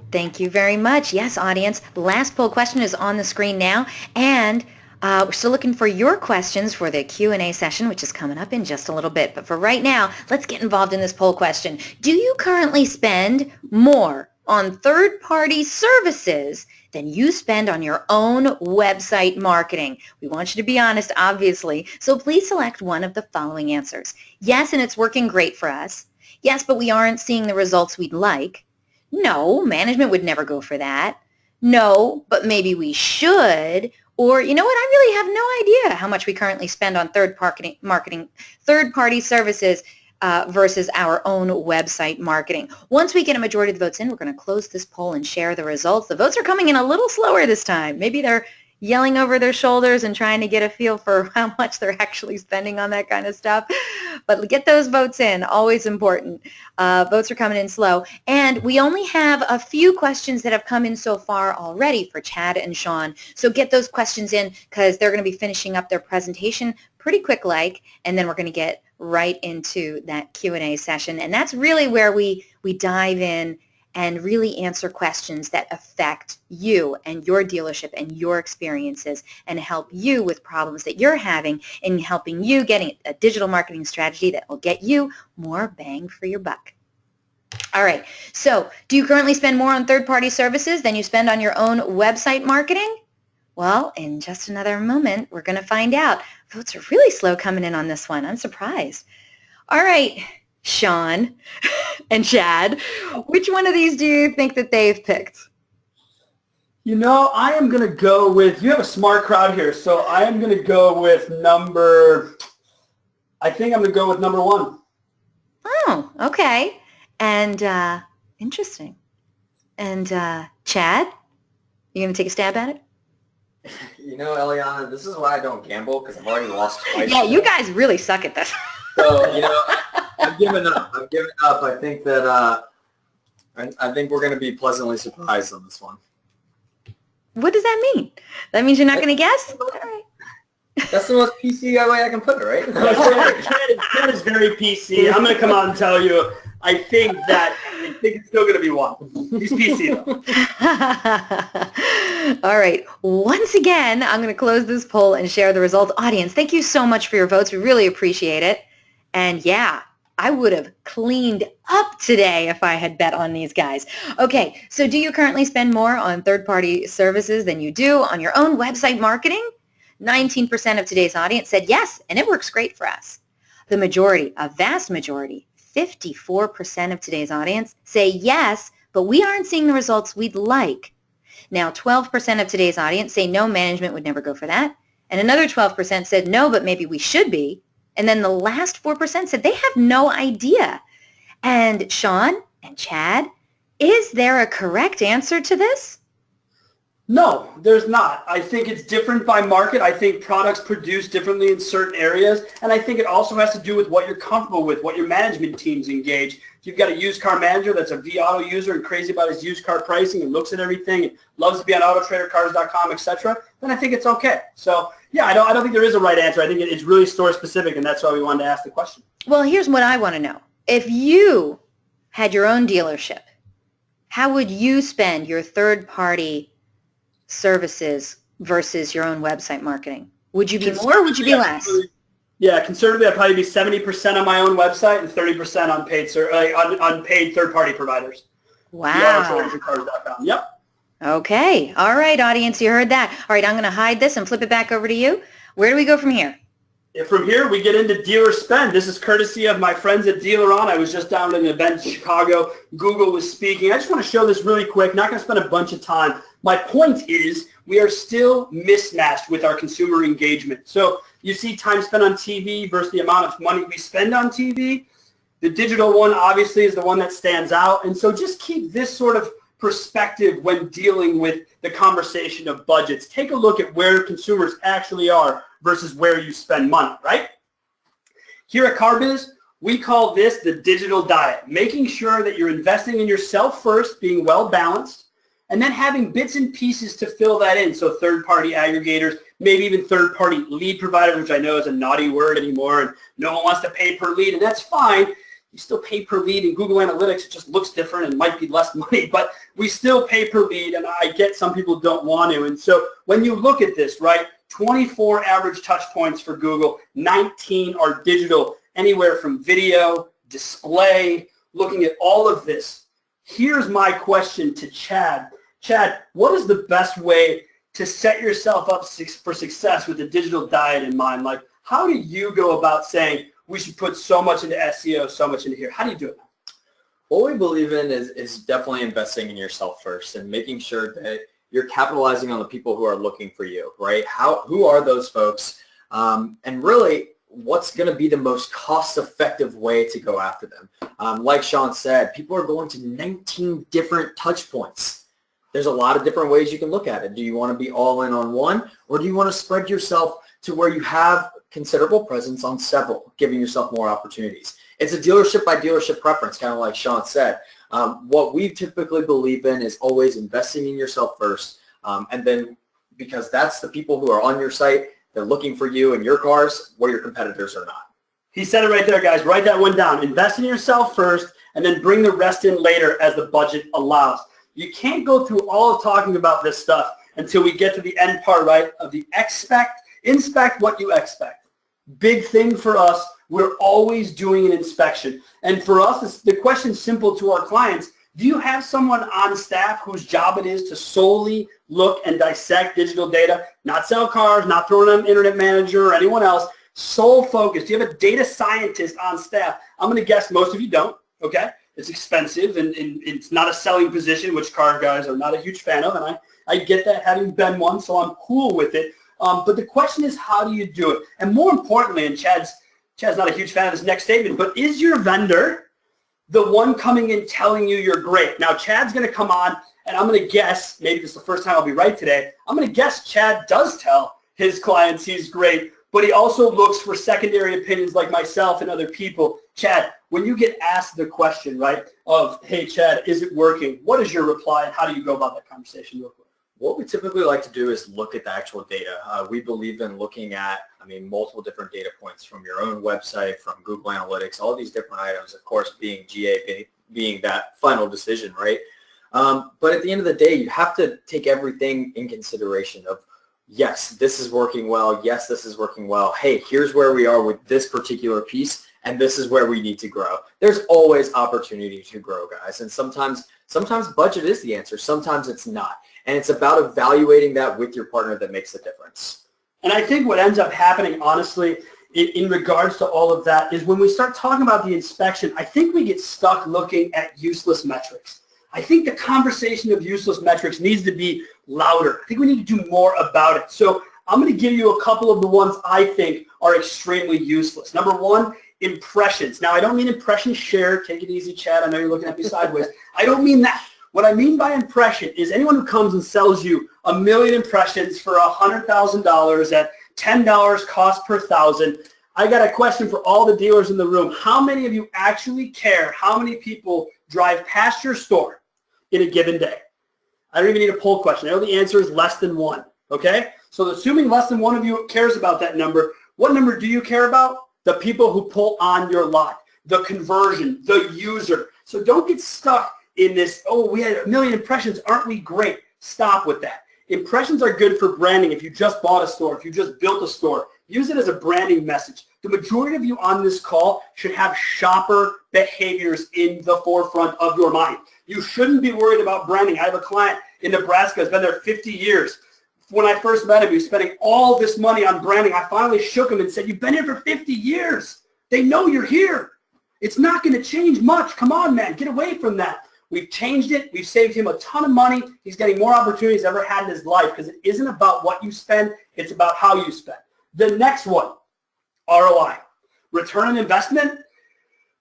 Speaker 1: Thank you very much. Yes, audience, the last poll question is on the screen now. And we're still looking for your questions for the Q&A session, which is coming up in just a little bit. But for right now, let's get involved in this poll question. Do you currently spend more on third-party services than you spend on your own website marketing? We want you to be honest, obviously, so please select one of the following answers. Yes, and it's working great for us. Yes, but we aren't seeing the results we'd like. No, management would never go for that. No, but maybe we should. Or, you know what, I really have no idea how much we currently spend on third-party services versus our own website marketing. Once we get a majority of the votes in, we're going to close this poll and share the results. The votes are coming in a little slower this time. Maybe they're yelling over their shoulders and trying to get a feel for how much they're actually spending on that kind of stuff. But get those votes in, always important. Votes are coming in slow. And we only have a few questions that have come in so far already for Chad and Sean. So get those questions in because they're going to be finishing up their presentation pretty quick like, and then we're going to get right into that Q&A session. And that's really where we dive in and really answer questions that affect you and your dealership and your experiences and help you with problems that you're having and helping you getting a digital marketing strategy that will get you more bang for your buck. All right, so do you currently spend more on third-party services than you spend on your own website marketing? Well, in just another moment, we're going to find out. Votes are really slow coming in on this one. I'm surprised. All right, Sean and Chad, which one of these do you think that they've picked?
Speaker 2: You know, I am going to go with, you have a smart crowd here, so I am going to go with number I think I'm going to go with number 1.
Speaker 1: Oh, okay. And interesting. And Chad, you going to take a stab at it?
Speaker 3: You know, Eliana, this is why I don't gamble, because I've already lost twice.
Speaker 1: Yeah, you guys really suck at this.
Speaker 3: So, you know, I've given up. I think that I think we're going to be pleasantly surprised on this one.
Speaker 1: What does that mean? That means you're not going to guess? All right.
Speaker 3: That's the most PC way I can put it, right?
Speaker 2: Chad is very PC. I'm going to come out and tell you, I think it's still going to be 1. He's PC,
Speaker 1: though. All right. Once again, I'm going to close this poll and share the results. Audience, thank you so much for your votes. We really appreciate it. And yeah, I would have cleaned up today if I had bet on these guys. Okay, so do you currently spend more on third-party services than you do on your own website marketing? 19% of today's audience said yes, and it works great for us. The majority, a vast majority, 54% of today's audience say yes, but we aren't seeing the results we'd like. Now, 12% of today's audience say no, management would never go for that. And another 12% said no, but maybe we should be. And then the last 4% said they have no idea. And Sean and Chad, is there a correct answer to this?
Speaker 2: No, there's not. I think it's different by market. I think products produce differently in certain areas. And I think it also has to do with what you're comfortable with, what your management teams engage. If you've got a used car manager that's a vAuto user and crazy about his used car pricing and looks at everything and loves to be on autotradercars.com, etc., then I think it's okay. So, yeah, I don't think there is a right answer. I think it's really store specific, and that's why we wanted to ask the question.
Speaker 1: Well, here's what I want to know. If you had your own dealership, how would you spend your third-party services versus your own website marketing? Would you be more or would you be less?
Speaker 2: Yeah, conservatively, I'd probably be 70% on my own website and 30% on paid third-party providers.
Speaker 1: Wow.
Speaker 2: Yep.
Speaker 1: Okay. All right, audience, you heard that. All right, I'm going to hide this and flip it back over to you. Where do we go from here?
Speaker 2: From here, we get into dealer spend. This is courtesy of my friends at DealerOn. I was just down at an event in Chicago. Google was speaking. I just want to show this really quick. Not going to spend a bunch of time. My point is we are still mismatched with our consumer engagement. So you see time spent on TV versus the amount of money we spend on TV. The digital one obviously is the one that stands out. And so just keep this sort of perspective when dealing with the conversation of budgets. Take a look at where consumers actually are versus where you spend money, right? Here at CarBiz, we call this the digital diet, making sure that you're investing in yourself first, being well balanced, and then having bits and pieces to fill that in. So third-party aggregators, maybe even third-party lead providers, which I know is a naughty word anymore, and no one wants to pay per lead, and that's fine. You still pay per lead in Google Analytics. It just looks different and might be less money, but we still pay per lead, and I get some people don't want to. And so when you look at this, right, 24 average touch points for Google, 19 are digital, anywhere from video, display, looking at all of this. Here's my question to Chad. Chad, what is the best way to set yourself up for success with the digital diet in mind? Like, how do you go about saying we should put so much into SEO, so much into here? How do you do it?
Speaker 3: What we believe in is definitely investing in yourself first and making sure that you're capitalizing on the people who are looking for you, right? Who are those folks? And really, what's going to be the most cost-effective way to go after them? Like Sean said, people are going to 19 different touch points. There's a lot of different ways you can look at it. Do you want to be all in on one, or do you want to spread yourself to where you have considerable presence on several, giving yourself more opportunities? It's a dealership by dealership preference, kind of like Sean said. What we typically believe in is always investing in yourself first, and then because that's the people who are on your site, they're looking for you and your cars where your competitors are not.
Speaker 2: He said it right there, guys. Write that one down. Invest in yourself first, and then bring the rest in later as the budget allows. You can't go through all of talking about this stuff until we get to the end part, right, of the inspect what you expect. Big thing for us, we're always doing an inspection. And for us, the question's simple to our clients. Do you have someone on staff whose job it is to solely look and dissect digital data, not sell cars, not throw it on an internet manager or anyone else, sole focus? Do you have a data scientist on staff? I'm going to guess most of you don't, okay? It's expensive, and it's not a selling position, which car guys are not a huge fan of, and I get that, having been one, so I'm cool with it. But the question is, how do you do it? And more importantly, and Chad's Chad's not a huge fan of this next statement, but is your vendor the one coming in telling you you're great? Now, Chad's going to come on, and I'm going to guess, maybe this is the first time I'll be right today, I'm going to guess Chad does tell his clients he's great, but he also looks for secondary opinions like myself and other people. Chad, when you get asked the question, right, of, hey, Chad, is it working? What is your reply, and how do you go about that conversation real quick?
Speaker 3: What we typically like to do is look at the actual data. We believe in looking at, multiple different data points from your own website, from Google Analytics, all these different items, of course, being GA, being that final decision, right? But at the end of the day, you have to take everything in consideration of, yes, this is working well. Yes, this is working well. Hey, here's where we are with this particular piece, and this is where we need to grow. There's always opportunity to grow, guys, and sometimes budget is the answer. Sometimes it's not. And it's about evaluating that with your partner that makes the difference.
Speaker 2: And I think what ends up happening, honestly, in regards to all of that is when we start talking about the inspection, I think we get stuck looking at useless metrics. I think the conversation of useless metrics needs to be louder. I think we need to do more about it. So I'm going to give you a couple of the ones I think are extremely useless. Number one, impressions. Now, I don't mean impression share. Take it easy, Chad. I know you're looking at me sideways. I don't mean that. What I mean by impression is anyone who comes and sells you 1 million impressions for $100,000 at $10 cost per 1,000. I got a question for all the dealers in the room. How many of you actually care how many people drive past your store in a given day? I don't even need a poll question. I know the answer is less than one, okay? So assuming less than one of you cares about that number, what number do you care about? The people who pull on your lot, the conversion, the user. So don't get stuck in this, oh, we had 1 million impressions, aren't we great? Stop with that. Impressions are good for branding. If you just bought a store, if you just built a store, use it as a branding message. The majority of you on this call should have shopper behaviors in the forefront of your mind. You shouldn't be worried about branding. I have a client in Nebraska who's been there 50 years. When I first met him, he was spending all this money on branding. I finally shook him and said, you've been here for 50 years. They know you're here. It's not going to change much. Come on, man. Get away from that. We've changed it. We've saved him a ton of money. He's getting more opportunities he's ever had in his life because it isn't about what you spend. It's about how you spend. The next one, ROI, return on investment.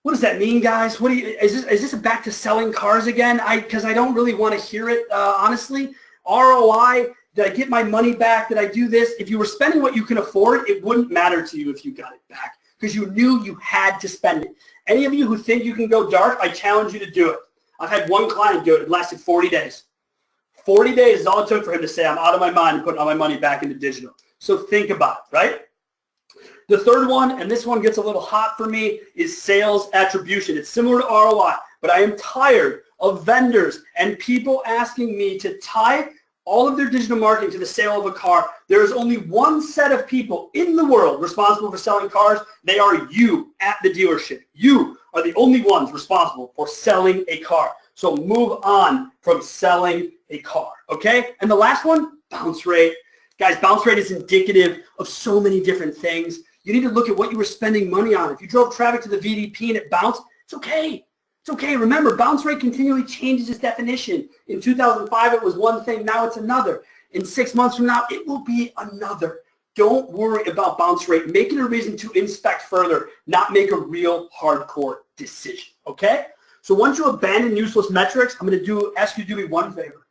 Speaker 2: What does that mean, guys? Is this back to selling cars again? Because I don't really want to hear it, honestly. ROI, did I get my money back? Did I do this? If you were spending what you can afford, it wouldn't matter to you if you got it back because you knew you had to spend it. Any of you who think you can go dark, I challenge you to do it. I've had one client do it. It lasted 40 days. 40 days is all it took for him to say, I'm out of my mind and putting all my money back into digital. So think about it, right? The third one, and this one gets a little hot for me, is sales attribution. It's similar to ROI, but I am tired of vendors and people asking me to tie all of their digital marketing to the sale of a car. There is only one set of people in the world responsible for selling cars. They are you at the dealership. You are the only ones responsible for selling a car. So move on from selling a car, okay? And the last one, bounce rate. Guys, bounce rate is indicative of so many different things. You need to look at what you were spending money on. If you drove traffic to the VDP and it bounced, it's okay. It's okay. Remember, bounce rate continually changes its definition. In 2005, it was one thing. Now it's another. In 6 months from now, it will be another. Don't worry about bounce rate. Make it a reason to inspect further, not make a real hardcore decision, okay? So once you abandon useless metrics, I'm going to ask you to do me one favor.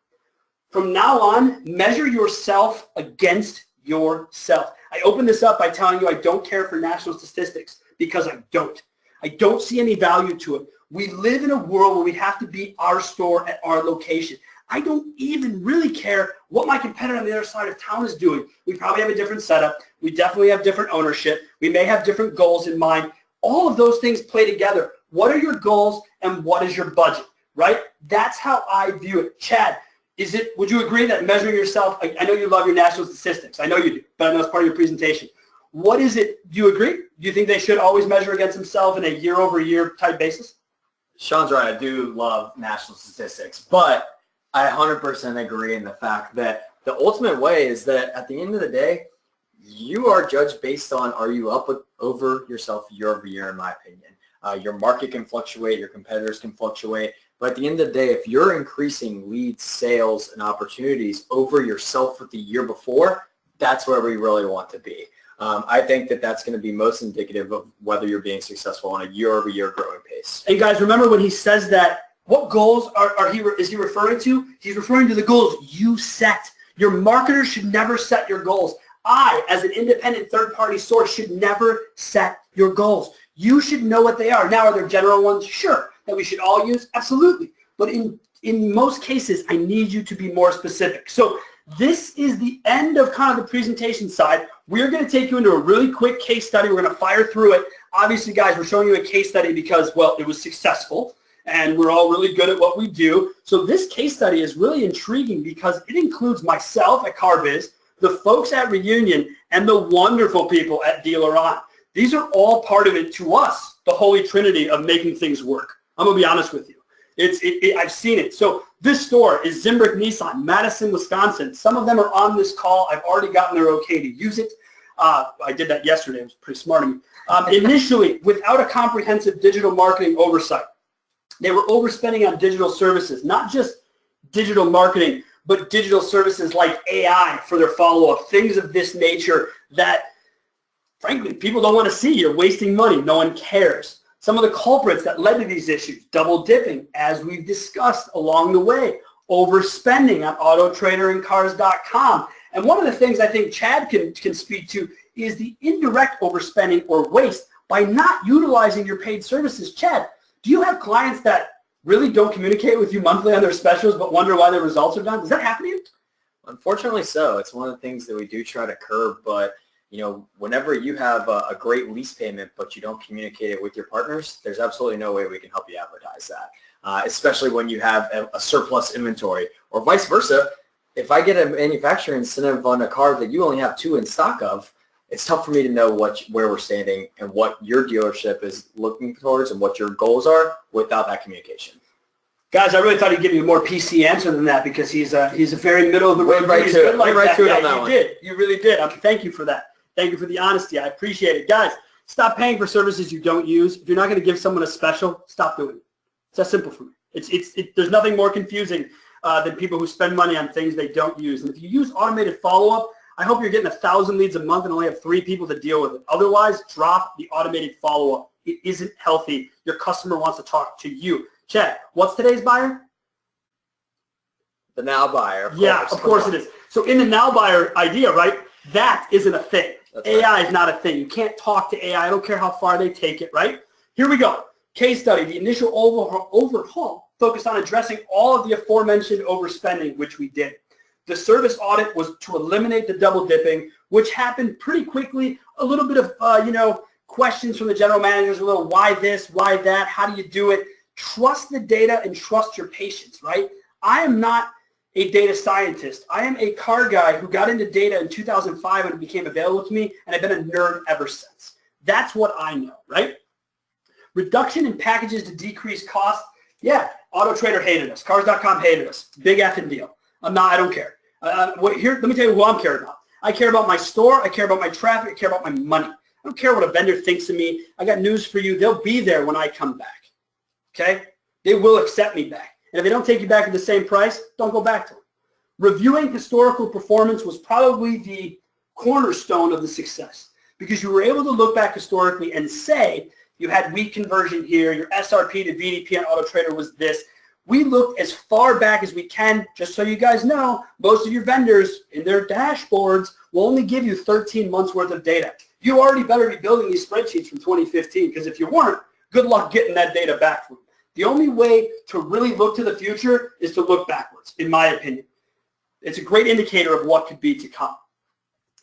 Speaker 2: From now on, measure yourself against yourself. I open this up by telling you I don't care for national statistics because I don't. I don't see any value to it. We live in a world where we have to be our store at our location. I don't even really care what my competitor on the other side of town is doing. We probably have a different setup. We definitely have different ownership. We may have different goals in mind. All of those things play together. What are your goals and what is your budget, right? That's how I view it. Chad, would you agree that measuring yourself, I know you love your national statistics. I know you do, but I know it's part of your presentation. What is it? Do you agree? Do you think they should always measure against themselves in a year-over-year type basis?
Speaker 3: Sean's right. I do love national statistics, but I 100% agree in the fact that the ultimate way is that at the end of the day, you are judged based on are you up over yourself year over year, in my opinion. Your market can fluctuate, your competitors can fluctuate, but at the end of the day, if you're increasing leads, sales, and opportunities over yourself with the year before, that's where we really want to be. I think that that's going to be most indicative of whether you're being successful on a year-over-year growing pace.
Speaker 2: And guys, remember when he says that, what goals is he referring to? He's referring to the goals you set. Your marketers should never set your goals. I, as an independent third-party source, should never set your goals. You should know what they are. Now, are there general ones? Sure. That we should all use? Absolutely. But in most cases, I need you to be more specific. So this is the end of kind of the presentation side. We're going to take you into a really quick case study. We're going to fire through it. Obviously, guys, we're showing you a case study because, well, it was successful, and we're all really good at what we do. So this case study is really intriguing because it includes myself at CarBiz, the folks at Reunion, and the wonderful people at DealerOn. These are all part of it to us, the holy trinity of making things work. I'm going to be honest with you. I've seen it. So this store is Zimbrick Nissan, Madison, Wisconsin. Some of them are on this call. I've already gotten their okay to use it. I did that yesterday. It was pretty smart of me. Initially, without a comprehensive digital marketing oversight, they were overspending on digital services, not just digital marketing, but digital services like AI for their follow-up, things of this nature that, frankly, people don't want to see. You're wasting money. No one cares. Some of the culprits that led to these issues, double dipping, as we've discussed along the way, overspending on AutoTrader and Cars.com. And one of the things I think Chad can speak to is the indirect overspending or waste by not utilizing your paid services. Chad, do you have clients that really don't communicate with you monthly on their specials but wonder why their results are down? Does that happen to you?
Speaker 3: Unfortunately so. It's one of the things that we do try to curb, but whenever you have a great lease payment but you don't communicate it with your partners, there's absolutely no way we can help you advertise that, especially when you have a surplus inventory, or vice versa. If I get a manufacturer incentive on a car that you only have 2 in stock of, it's tough for me to know where we're standing and what your dealership is looking towards and what your goals are without that communication.
Speaker 2: Guys, I really thought he'd give you a more PC answer than that because he's a very middle of the road.
Speaker 3: Right to it. Right to it on that one.
Speaker 2: You did. You really did. Thank you for that. Thank you for the honesty. I appreciate it. Guys, stop paying for services you don't use. If you're not going to give someone a special, stop doing it. It's that simple for me. There's nothing more confusing than people who spend money on things they don't use. And if you use automated follow-up, I hope you're getting 1,000 leads a month and only have 3 people to deal with it. Otherwise, drop the automated follow-up. It isn't healthy. Your customer wants to talk to you. Chad, what's today's buyer?
Speaker 3: The now buyer.
Speaker 2: Of course it is. So in the now buyer idea, right, that isn't a thing.
Speaker 3: That's
Speaker 2: AI
Speaker 3: right.
Speaker 2: is not a thing. You can't talk to AI. I don't care how far they take it, right? Here we go. Case study. The initial overhaul focused on addressing all of the aforementioned overspending, which we did. The service audit was to eliminate the double dipping, which happened pretty quickly. A little bit of, questions from the general managers, a little why this, why that, how do you do it? Trust the data and trust your patients, right? I am not a data scientist. I am a car guy who got into data in 2005 when it became available to me, and I've been a nerd ever since. That's what I know, right? Reduction in packages to decrease cost. Yeah, AutoTrader hated us. Cars.com hated us. Big effing deal. I don't care. Here, let me tell you who I'm caring about. I care about my store. I care about my traffic. I care about my money. I don't care what a vendor thinks of me. I got news for you. They'll be there when I come back. Okay? They will accept me back. And if they don't take you back at the same price, don't go back to them. Reviewing historical performance was probably the cornerstone of the success because you were able to look back historically and say you had weak conversion here, your SRP to VDP on AutoTrader was this. We looked as far back as we can, just so you guys know, most of your vendors in their dashboards will only give you 13 months worth of data. You already better be building these spreadsheets from 2015 because if you weren't, good luck getting that data back from them. The only way to really look to the future is to look backwards, in my opinion. It's a great indicator of what could be to come.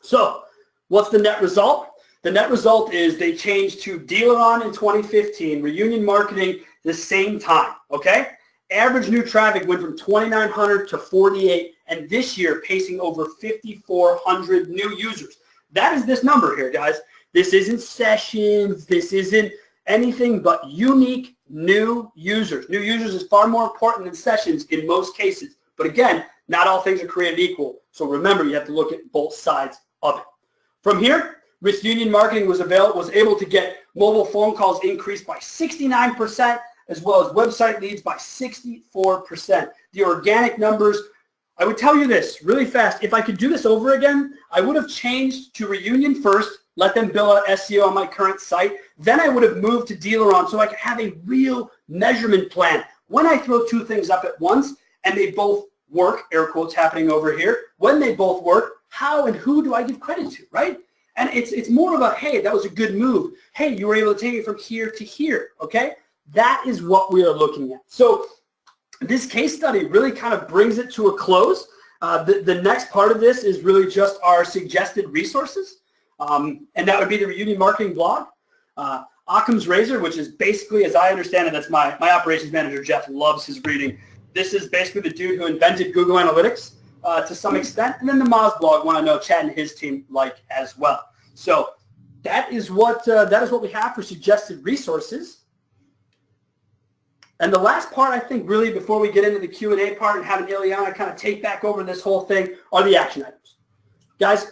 Speaker 2: So what's the net result? The net result is they changed to DealerOn in 2015, Reunion Marketing the same time, okay? Average new traffic went from 2,900 to 48, and this year pacing over 5,400 new users. That is this number here, guys. This isn't sessions. This isn't anything but unique new users. New users is far more important than sessions in most cases. But again, not all things are created equal. So remember, you have to look at both sides of it. From here, Reunion Marketing was able to get mobile phone calls increased by 69%, as well as website leads by 64%. The organic numbers, I would tell you this really fast. If I could do this over again, I would have changed to Reunion first, let them build out SEO on my current site. Then I would have moved to DealerOn so I could have a real measurement plan. When I throw two things up at once and they both work, air quotes happening over here, when they both work, how and who do I give credit to, right? And it's more of a, hey, that was a good move. Hey, you were able to take it from here to here, okay? That is what we are looking at. So this case study really kind of brings it to a close. The next part of this is really just our suggested resources, and that would be the Reunion Marketing blog. Occam's Razor, which is basically, as I understand it, that's my operations manager, Jeff, loves his reading. This is basically the dude who invented Google Analytics to some extent, and then the Moz blog, one I know Chad and his team like as well. So that is what we have for suggested resources. And the last part, I think, really, before we get into the Q&A part and having Ileana kind of take back over this whole thing, are the action items. Guys,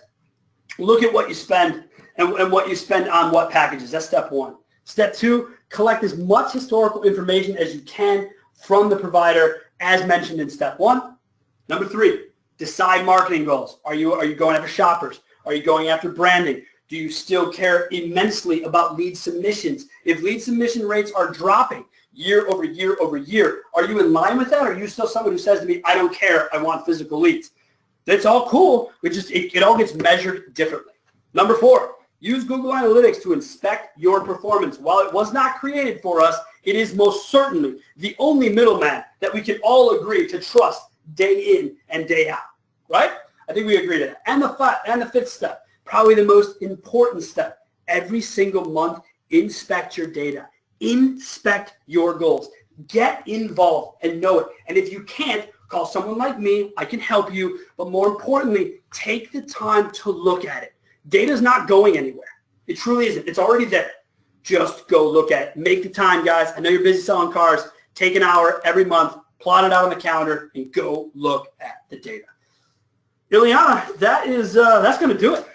Speaker 2: look at what you spend and what you spend on what packages. That's step one. Step two, collect as much historical information as you can from the provider, as mentioned in step one. Number three, decide marketing goals. Are you going after shoppers? Are you going after branding? Do you still care immensely about lead submissions? If lead submission rates are dropping year over year over year, are you in line with that? Or are you still someone who says to me, I don't care, I want physical leads? That's all cool. It all gets measured differently. Number four, use Google Analytics to inspect your performance. While it was not created for us, it is most certainly the only middleman that we can all agree to trust day in and day out, right? I think we agree to that. And the fifth step, probably the most important step, every single month, inspect your data. Inspect your goals. Get involved and know it. And if you can't, call someone like me. I can help you. But more importantly, take the time to look at it. Data's not going anywhere. It truly isn't. It's already there. Just go look at it. Make the time, guys. I know you're busy selling cars. Take an hour every month, plot it out on the calendar, and go look at the data. Ileana, that's going to do it.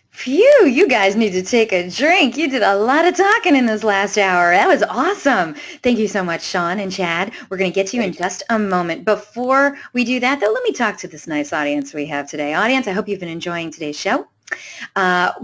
Speaker 1: Phew, you guys need to take a drink. You did a lot of talking in this last hour. That was awesome. Thank you so much, Sean and Chad. We're going to get to you in just a moment. Before we do that, though, let me talk to this nice audience we have today. Audience, I hope you've been enjoying today's show.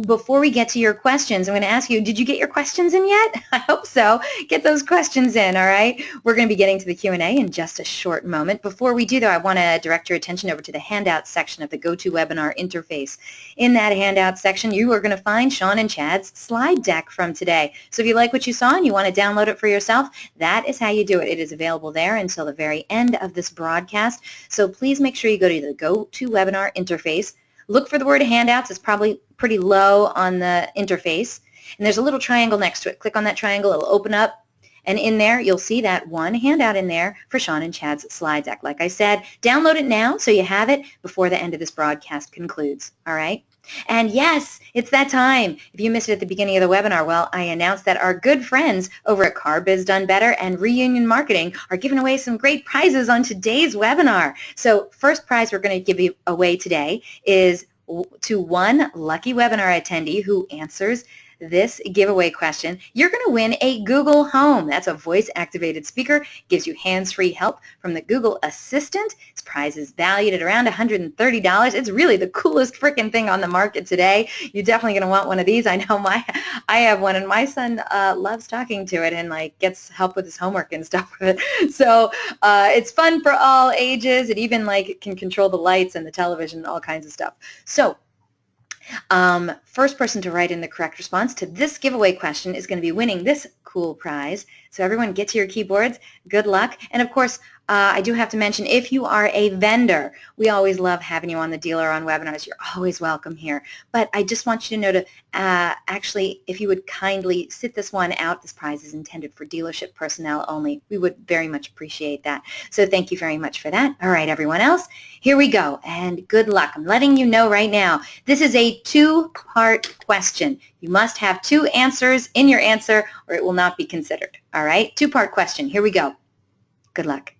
Speaker 1: Before we get to your questions, I'm going to ask you, did you get your questions in yet? I hope so. Get those questions in, all right? We're going to be getting to the Q&A in just a short moment. Before we do, though, I want to direct your attention over to the handout section of the GoToWebinar interface. In that handout section, you are going to find Sean and Chad's slide deck from today. So if you like what you saw and you want to download it for yourself, that is how you do it. It is available there until the very end of this broadcast. So please make sure you go to the GoToWebinar interface. Look for the word handouts. It's probably pretty low on the interface. And there's a little triangle next to it. Click on that triangle. It'll open up. And in there, you'll see that one handout in there for Sean and Chad's slide deck. Like I said, download it now so you have it before the end of this broadcast concludes. All right? And yes, it's that time. If you missed it at the beginning of the webinar, well, I announced that our good friends over at Car Biz Done Better and Reunion Marketing are giving away some great prizes on today's webinar. So first prize we're going to give away today is to one lucky webinar attendee who answers this giveaway question. You're going to win a Google Home. That's a voice-activated speaker. Gives you hands-free help from the Google Assistant. This prize is valued at around $130. It's really the coolest freaking thing on the market today. You're definitely going to want one of these. I know I have one, and my son loves talking to it and like gets help with his homework and stuff with it. So it's fun for all ages. It even like can control the lights and the television and all kinds of stuff. So first person to write in the correct response to this giveaway question is going to be winning this cool prize. So everyone get to your keyboards. Good luck. And of course, I do have to mention, if you are a vendor, we always love having you on the DealerOn webinars. You're always welcome here. But I just want you to know to actually, if you would kindly sit this one out, this prize is intended for dealership personnel only. We would very much appreciate that. So thank you very much for that. All right, everyone else, here we go. And good luck. I'm letting you know right now, this is a two-part question. You must have two answers in your answer or it will not be considered. All right, two-part question. Here we go. Good luck.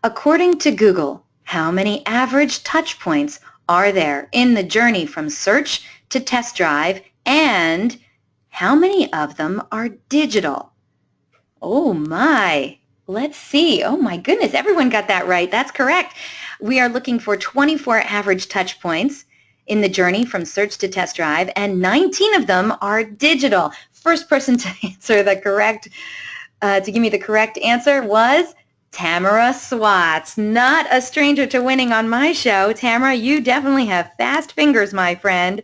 Speaker 1: According to Google, how many average touch points are there in the journey from search to test drive, and how many of them are digital? Oh my, let's see. Oh my goodness, everyone got that right. That's correct. We are looking for 24 average touch points, in the journey from search to test drive, and 19 of them are digital. First person to answer the correct, to give me the correct answer was Tamara Swats. Not a stranger to winning on my show. Tamara, you definitely have fast fingers, my friend.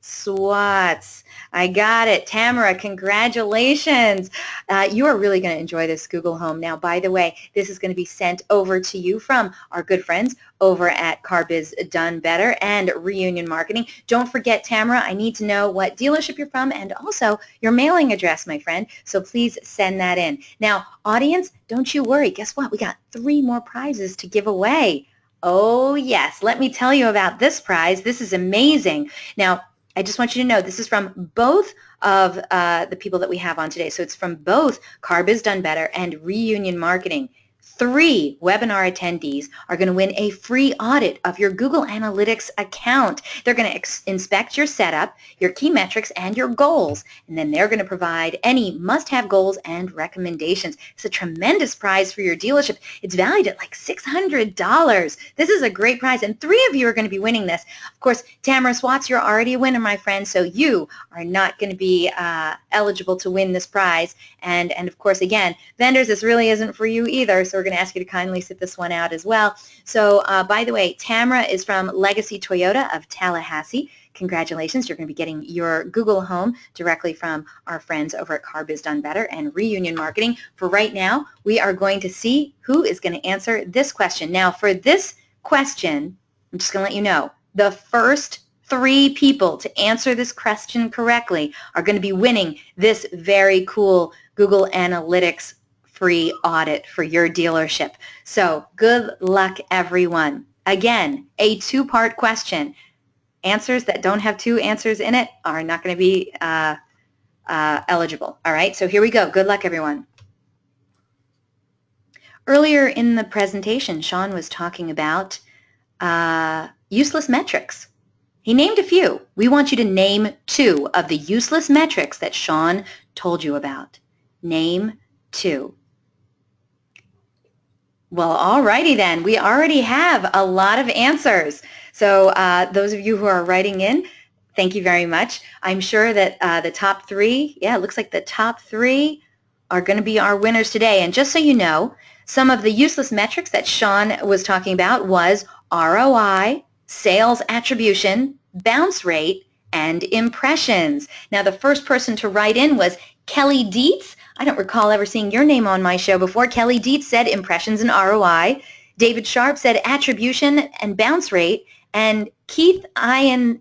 Speaker 1: Swats. I got it. Tamara, congratulations. You are really going to enjoy this Google Home. Now, by the way, this is going to be sent over to you from our good friends over at CarBiz Done Better and Reunion Marketing. Don't forget, Tamara, I need to know what dealership you're from and also your mailing address, my friend. So please send that in. Now, audience, don't you worry. Guess what? We got 3 more prizes to give away. Oh, yes. Let me tell you about this prize. This is amazing. Now, I just want you to know this is from both of the people that we have on today. So it's from both CarBiz Done Better and Reunion Marketing. 3 webinar attendees are going to win a free audit of your Google Analytics account. They're going to inspect your setup, your key metrics, and your goals. And then they're going to provide any must-have goals and recommendations. It's a tremendous prize for your dealership. It's valued at like $600. This is a great prize, and 3 of you are going to be winning this. Of course, Tamara Swats, you're already a winner, my friend, so you are not going to be eligible to win this prize. And of course, again, vendors, this really isn't for you either, so we're going to ask you to kindly sit this one out as well. So, by the way, Tamara is from Legacy Toyota of Tallahassee. Congratulations, you're going to be getting your Google Home directly from our friends over at CarBiz Done Better and Reunion Marketing. For right now, we are going to see who is going to answer this question. Now, for this question, I'm just going to let you know, the first 3 people to answer this question correctly are going to be winning this very cool Google Analytics free audit for your dealership. So good luck, everyone. Again, a 2-part question. Answers that don't have 2 answers in it are not going to be eligible. All right, so here we go. Good luck, everyone. Earlier in the presentation, Sean was talking about useless metrics. He named a few. We want you to name 2 of the useless metrics that Sean told you about. Name 2. Well, alrighty then. We already have a lot of answers. So those of you who are writing in, thank you very much. I'm sure that the top 3, yeah, it looks like the top 3 are going to be our winners today. And just so you know, some of the useless metrics that Sean was talking about was ROI, sales attribution, bounce rate, and impressions. Now, the first person to write in was Kelly Dietz. I don't recall ever seeing your name on my show before. Kelly Dietz said impressions and ROI. David Sharp said attribution and bounce rate. And Keith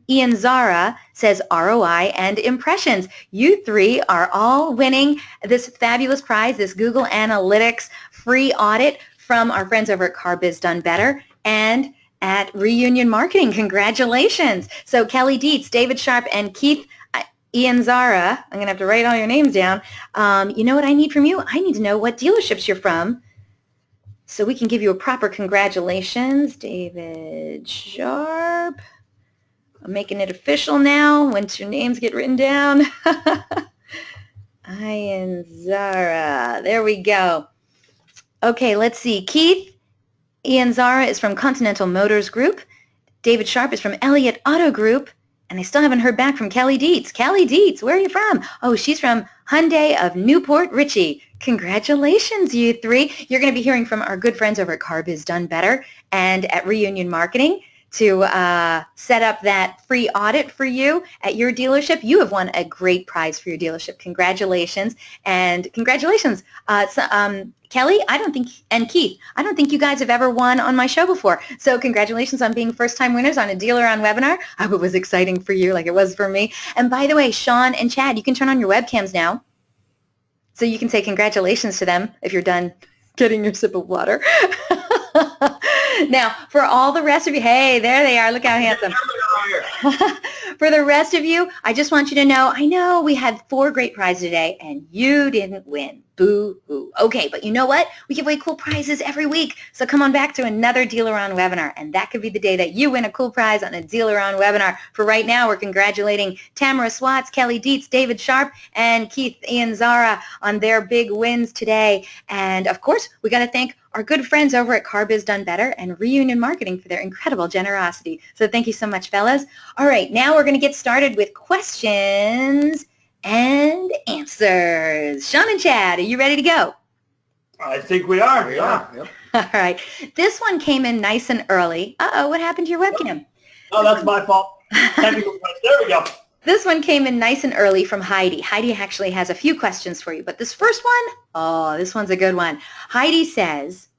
Speaker 1: Ian-Zara says ROI and impressions. You 3 are all winning this fabulous prize, this Google Analytics free audit from our friends over at CarBiz Done Better and at Reunion Marketing. Congratulations. So Kelly Dietz, David Sharp, and Keith Ian-Zara, I'm going to have to write all your names down. You know what I need from you? I need to know what dealerships you're from so we can give you a proper congratulations. David Sharp. I'm making it official now once your names get written down. Ian-Zara. There we go. Okay, let's see. Keith Ian-Zara is from Continental Motors Group. David Sharp is from Elliott Auto Group. And I still haven't heard back from Kelly Dietz. Kelly Dietz, where are you from? Oh, she's from Hyundai of Newport Richey. Congratulations, you 3. You're going to be hearing from our good friends over at CarBiz Done Better and at Reunion Marketing to set up that free audit for you at your dealership. You have won a great prize for your dealership. Congratulations. And congratulations, Kelly, and Keith, I don't think you guys have ever won on my show before. So congratulations on being first-time winners on a DealerOn webinar. I hope it was exciting for you like it was for me. And by the way, Sean and Chad, you can turn on your webcams now. So you can say congratulations to them if you're done getting your sip of water. Now, for all the rest of you, hey, there they are. Look how handsome. For the rest of you, I just want you to know, I know we had 4 great prizes today, and you didn't win. Boo-hoo. Okay, but you know what? We give away cool prizes every week, so come on back to another DealerOn webinar, and that could be the day that you win a cool prize on a DealerOn webinar. For right now, we're congratulating Tamara Swats, Kelly Dietz, David Sharp, and Keith Ian-Zara on their big wins today. And, of course, we got to thank our good friends over at CarBiz Done Better, and Reunion Marketing for their incredible generosity. So thank you so much, fellas. All right, now we're going to get started with questions and answers. Sean and Chad, are you ready to go?
Speaker 2: I think we are.
Speaker 3: We are. Yep.
Speaker 1: All right. This one came in nice and early. Uh-oh, what happened to your webcam?
Speaker 2: Oh, that's my fault. Technical glitch. There we go.
Speaker 1: This one came in nice and early from Heidi. Heidi actually has a few questions for you, but this first one, oh, this one's a good one. Heidi says,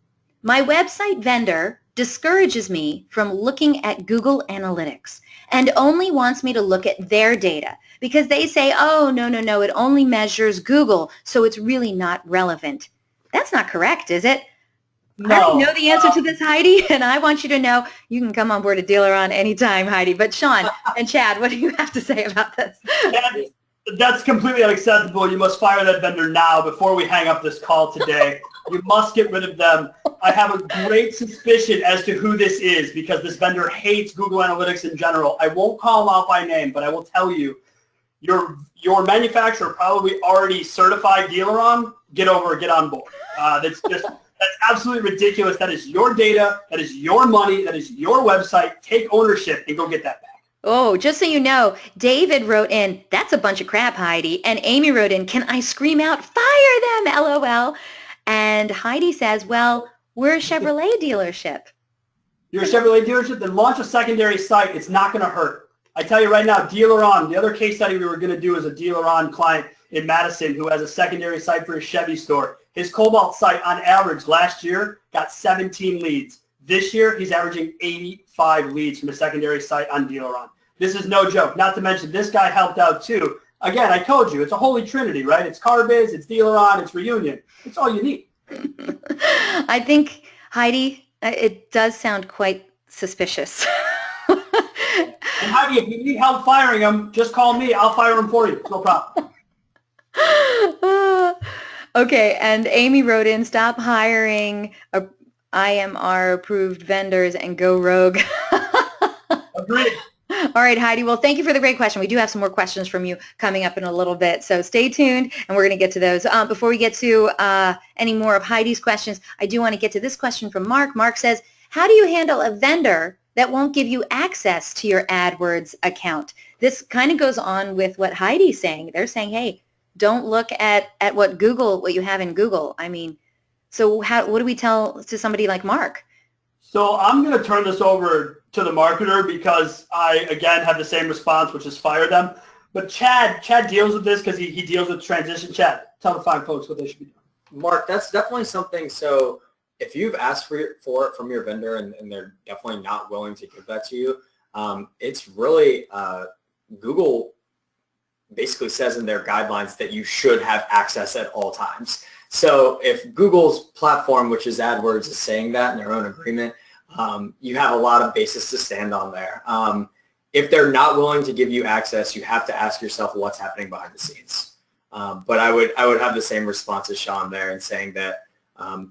Speaker 1: my website vendor discourages me from looking at Google Analytics and only wants me to look at their data because they say, oh, no, it only measures Google, so it's really not relevant. That's not correct, is it?
Speaker 2: No.
Speaker 1: I already know the answer to this, Heidi, and I want you to know you can come on board a DealerOn anytime, Heidi. But Sean and Chad, what do you have to say about this?
Speaker 2: That's completely unacceptable. You must fire that vendor now before we hang up this call today. You must get rid of them. I have a great suspicion as to who this is because this vendor hates Google Analytics in general. I won't call them out by name, but I will tell you, your manufacturer probably already certified DealerOn. Get on board. That's absolutely ridiculous. That is your data. That is your money. That is your website. Take ownership and go get that back.
Speaker 1: Oh, just so you know, David wrote in, that's a bunch of crap, Heidi. And Amy wrote in, can I scream out, fire them, LOL. And Heidi says, well, we're a Chevrolet dealership.
Speaker 2: You're a Chevrolet dealership? Then launch a secondary site. It's not going to hurt. I tell you right now, DealerOn, the other case study we were going to do is a DealerOn client in Madison who has a secondary site for his Chevy store. His Cobalt site, on average, last year got 17 leads. This year, he's averaging 85 leads from a secondary site on DealerOn. This is no joke. Not to mention, this guy helped out too. Again, I told you, it's a holy trinity, right? It's CarBiz, it's DealerOn, it's Reunion. It's all you need.
Speaker 1: I think, Heidi, it does sound quite suspicious.
Speaker 2: And Heidi, if you need help firing him, just call me. I'll fire him for you. It's no problem.
Speaker 1: Okay, and Amy wrote in, stop hiring IMR approved vendors and go rogue.
Speaker 2: Agreed.
Speaker 1: All right, Heidi. Well, thank you for the great question. We do have some more questions from you coming up in a little bit, so stay tuned, and we're going to get to those. Before we get to any more of Heidi's questions, I do want to get to this question from Mark. Mark says, how do you handle a vendor that won't give you access to your AdWords account? This kind of goes on with what Heidi's saying. They're saying, hey, don't look at what you have in Google. I mean, so what do we tell to somebody like Mark?
Speaker 2: So I'm going to turn this over to the marketer because I, again, have the same response, which is fire them. But Chad deals with this because he deals with transition. Chad, tell the fine folks what they should be doing.
Speaker 4: Mark, that's definitely something. So if you've asked for it from your vendor and they're definitely not willing to give that to you, it's really Google basically says in their guidelines that you should have access at all times. So if Google's platform, which is AdWords, is saying that in their own agreement, you have a lot of basis to stand on there. If they're not willing to give you access, you have to ask yourself what's happening behind the scenes. But I would have the same response as Sean there in saying that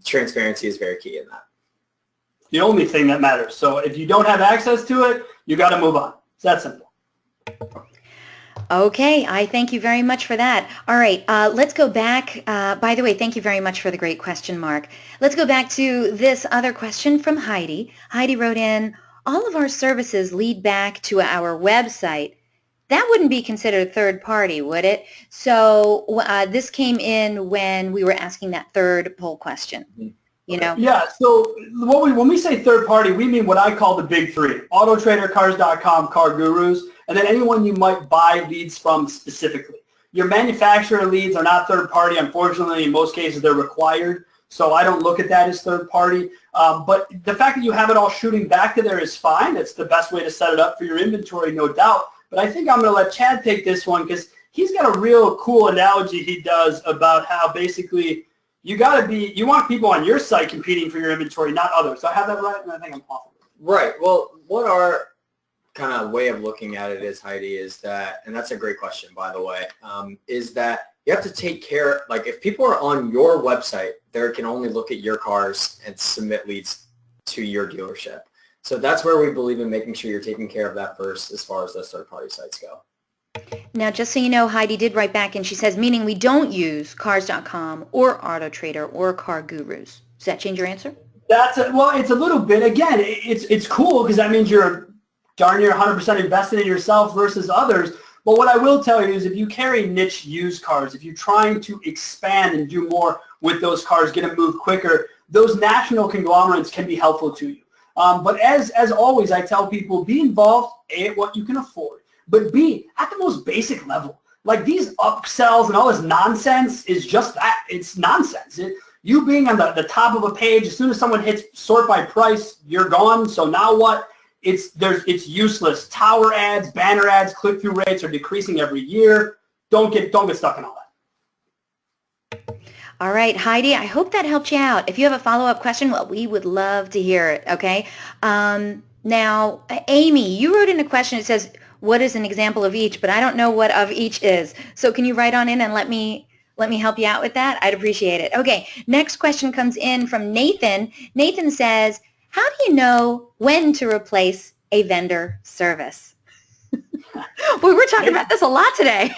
Speaker 4: transparency is very key in that.
Speaker 2: The only thing that matters. So if you don't have access to it, you got to move on. It's that simple.
Speaker 1: Okay, I thank you very much for that. All right, let's go back. By the way, thank you very much for the great question, Mark. Let's go back to this other question from Heidi. Heidi wrote in, all of our services lead back to our website. That wouldn't be considered third party, would it? So this came in when we were asking that third poll question. You know?
Speaker 2: Yeah, so when we say third party, we mean what I call the big three: Auto Trader, Cars.com, Car Gurus, and then anyone you might buy leads from specifically. Your manufacturer leads are not third party. Unfortunately, in most cases, they're required. So I don't look at that as third party. But the fact that you have it all shooting back to there is fine. It's the best way to set it up for your inventory, no doubt. But I think I'm going to let Chad take this one because he's got a real cool analogy he does about how basically you want people on your site competing for your inventory, not others. So I have that right, and I think I'm off of it.
Speaker 4: Right. Well, what our kind of way of looking at it is, Heidi, is that, and that's a great question, by the way, is that you have to take care, like if people are on your website, they can only look at your cars and submit leads to your dealership. So that's where we believe in making sure you're taking care of that first as far as those third-party sites go.
Speaker 1: Now, just so you know, Heidi did write back and she says, meaning we don't use Cars.com or Auto Trader or Car Gurus. Does that change your answer?
Speaker 2: Well, it's a little bit. Again, it's cool because that means you're darn near 100% invested in yourself versus others. But what I will tell you is if you carry niche used cars, if you're trying to expand and do more with those cars, get them moved quicker, those national conglomerates can be helpful to you. But as always, I tell people, be involved, A, at what you can afford, but B, at the most basic level. Like these upsells and all this nonsense is just that. It's nonsense. You being on the top of a page, as soon as someone hits sort by price, you're gone. So now what? It's useless. Tower ads, banner ads, click-through rates are decreasing every year. Don't get stuck in all that.
Speaker 1: All right, Heidi, I hope that helped you out. If you have a follow-up question, well, we would love to hear it, okay? Now, Amy, you wrote in a question. It says, what is an example of each? But I don't know what of each is. So can you write on in and let me help you out with that? I'd appreciate it. Okay, next question comes in from Nathan. Nathan says, how do you know when to replace a vendor service? We were talking about this a lot today.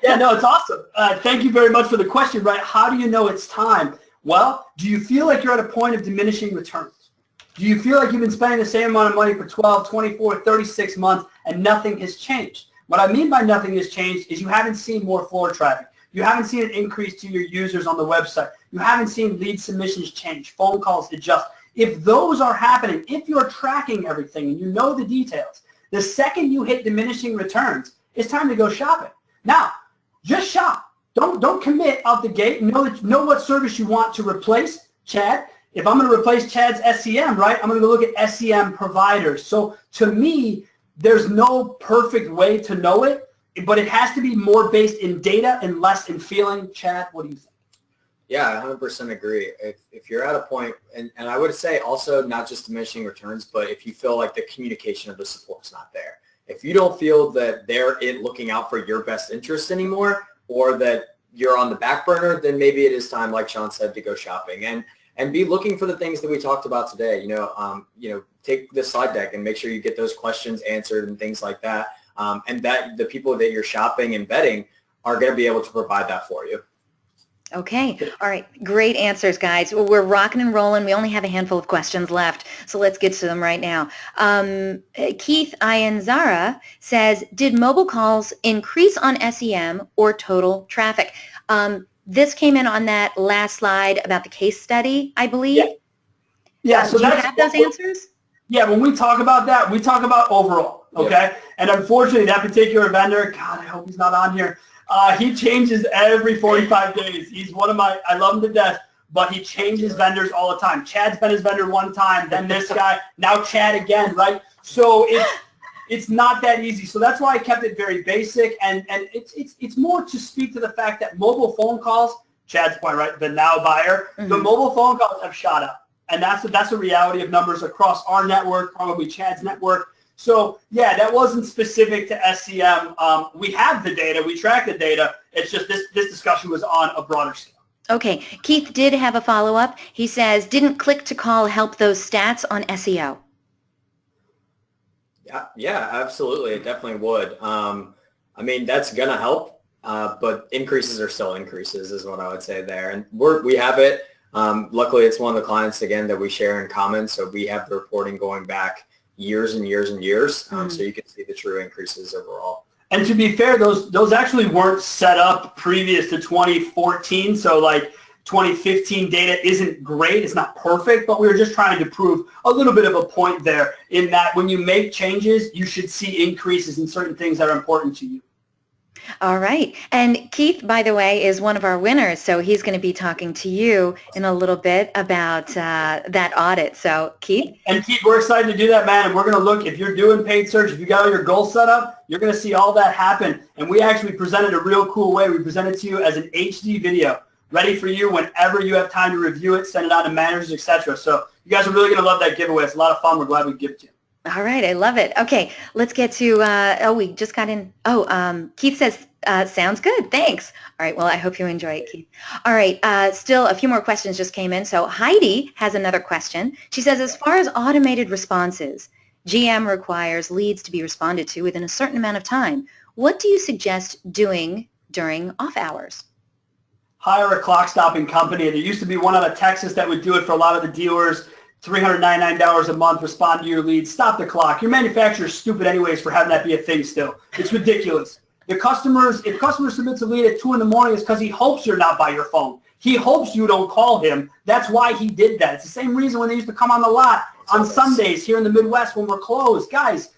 Speaker 2: Yeah, no, it's awesome. Thank you very much for the question, right? How do you know it's time? Well, do you feel like you're at a point of diminishing returns? Do you feel like you've been spending the same amount of money for 12, 24, 36 months and nothing has changed? What I mean by nothing has changed is you haven't seen more floor traffic. You haven't seen an increase to your users on the website. You haven't seen lead submissions change, phone calls adjust. If those are happening, if you're tracking everything and you know the details, the second you hit diminishing returns, it's time to go shopping. Now, just shop. Don't commit out the gate. Know what service you want to replace. Chad, if I'm going to replace Chad's SEM, right, I'm going to go look at SEM providers. So to me, there's no perfect way to know it, but it has to be more based in data and less in feeling. Chad, what do you think?
Speaker 4: Yeah, I 100% agree. If you're at a point, and I would say also not just diminishing returns, but if you feel like the communication of the support's not there. If you don't feel that they're looking out for your best interest anymore, or that you're on the back burner, then maybe it is time, like Sean said, to go shopping and be looking for the things that we talked about today. Take the slide deck and make sure you get those questions answered and things like that, and that the people that you're shopping and vetting are going to be able to provide that for you.
Speaker 1: Okay. All right. Great answers, guys. We're rocking and rolling. We only have a handful of questions left, so let's get to them right now. Keith Ianzara says, did mobile calls increase on SEM or total traffic? This came in on that last slide about the case study, I believe.
Speaker 2: Yeah. So
Speaker 1: do you have those answers?
Speaker 2: Yeah. When we talk about that, we talk about overall. Okay. Yeah. And unfortunately, that particular vendor, God, I hope he's not on here. He changes every 45 days. He's I love him to death, but he changes vendors all the time. Chad's been his vendor one time, then this guy, now Chad again, right? So it's not that easy. So that's why I kept it very basic, and it's more to speak to the fact that mobile phone calls, Chad's point, right, the now buyer, the mobile phone calls have shot up, and that's a reality of numbers across our network, probably Chad's network. So, yeah, that wasn't specific to SEM. We have the data. We track the data. It's just this discussion was on a broader scale.
Speaker 1: Okay. Keith did have a follow-up. He says, didn't click to call help those stats on SEO?
Speaker 4: Yeah, absolutely. It definitely would. I mean, that's going to help, but increases are still increases is what I would say there. And we have it. Luckily, it's one of the clients, again, that we share in common. So we have the reporting going back years and years and years, so you can see the true increases overall.
Speaker 2: And to be fair, those actually weren't set up previous to 2014, so like 2015 data isn't great, it's not perfect, but we were just trying to prove a little bit of a point there in that when you make changes, you should see increases in certain things that are important to you.
Speaker 1: All right. And Keith, by the way, is one of our winners, so he's going to be talking to you in a little bit about that audit. So, Keith?
Speaker 2: And Keith, we're excited to do that, man, and we're going to look, if you're doing paid search, if you got all your goals set up, you're going to see all that happen. And we actually presented a real cool way. We presented to you as an HD video, ready for you whenever you have time to review it, send it out to managers, etc. So you guys are really going to love that giveaway. It's a lot of fun. We're glad we give it to you.
Speaker 1: All right, I love it. Okay, let's get to, we just got in. Keith says, sounds good, thanks. All right, well, I hope you enjoy it, Keith. All right, still a few more questions just came in. So Heidi has another question. She says, as far as automated responses, GM requires leads to be responded to within a certain amount of time. What do you suggest doing during off hours?
Speaker 2: hire a clock stopping company. There used to be one out of Texas that would do it for a lot of the dealers. $399 a month, respond to your leads, stop the clock. Your manufacturer's stupid anyways for having that be a thing still. It's ridiculous. If customer submits a lead at 2 in the morning, it's because he hopes you're not by your phone. He hopes you don't call him. That's why he did that. It's the same reason when they used to come on the lot on Sundays here in the Midwest when we're closed. Guys,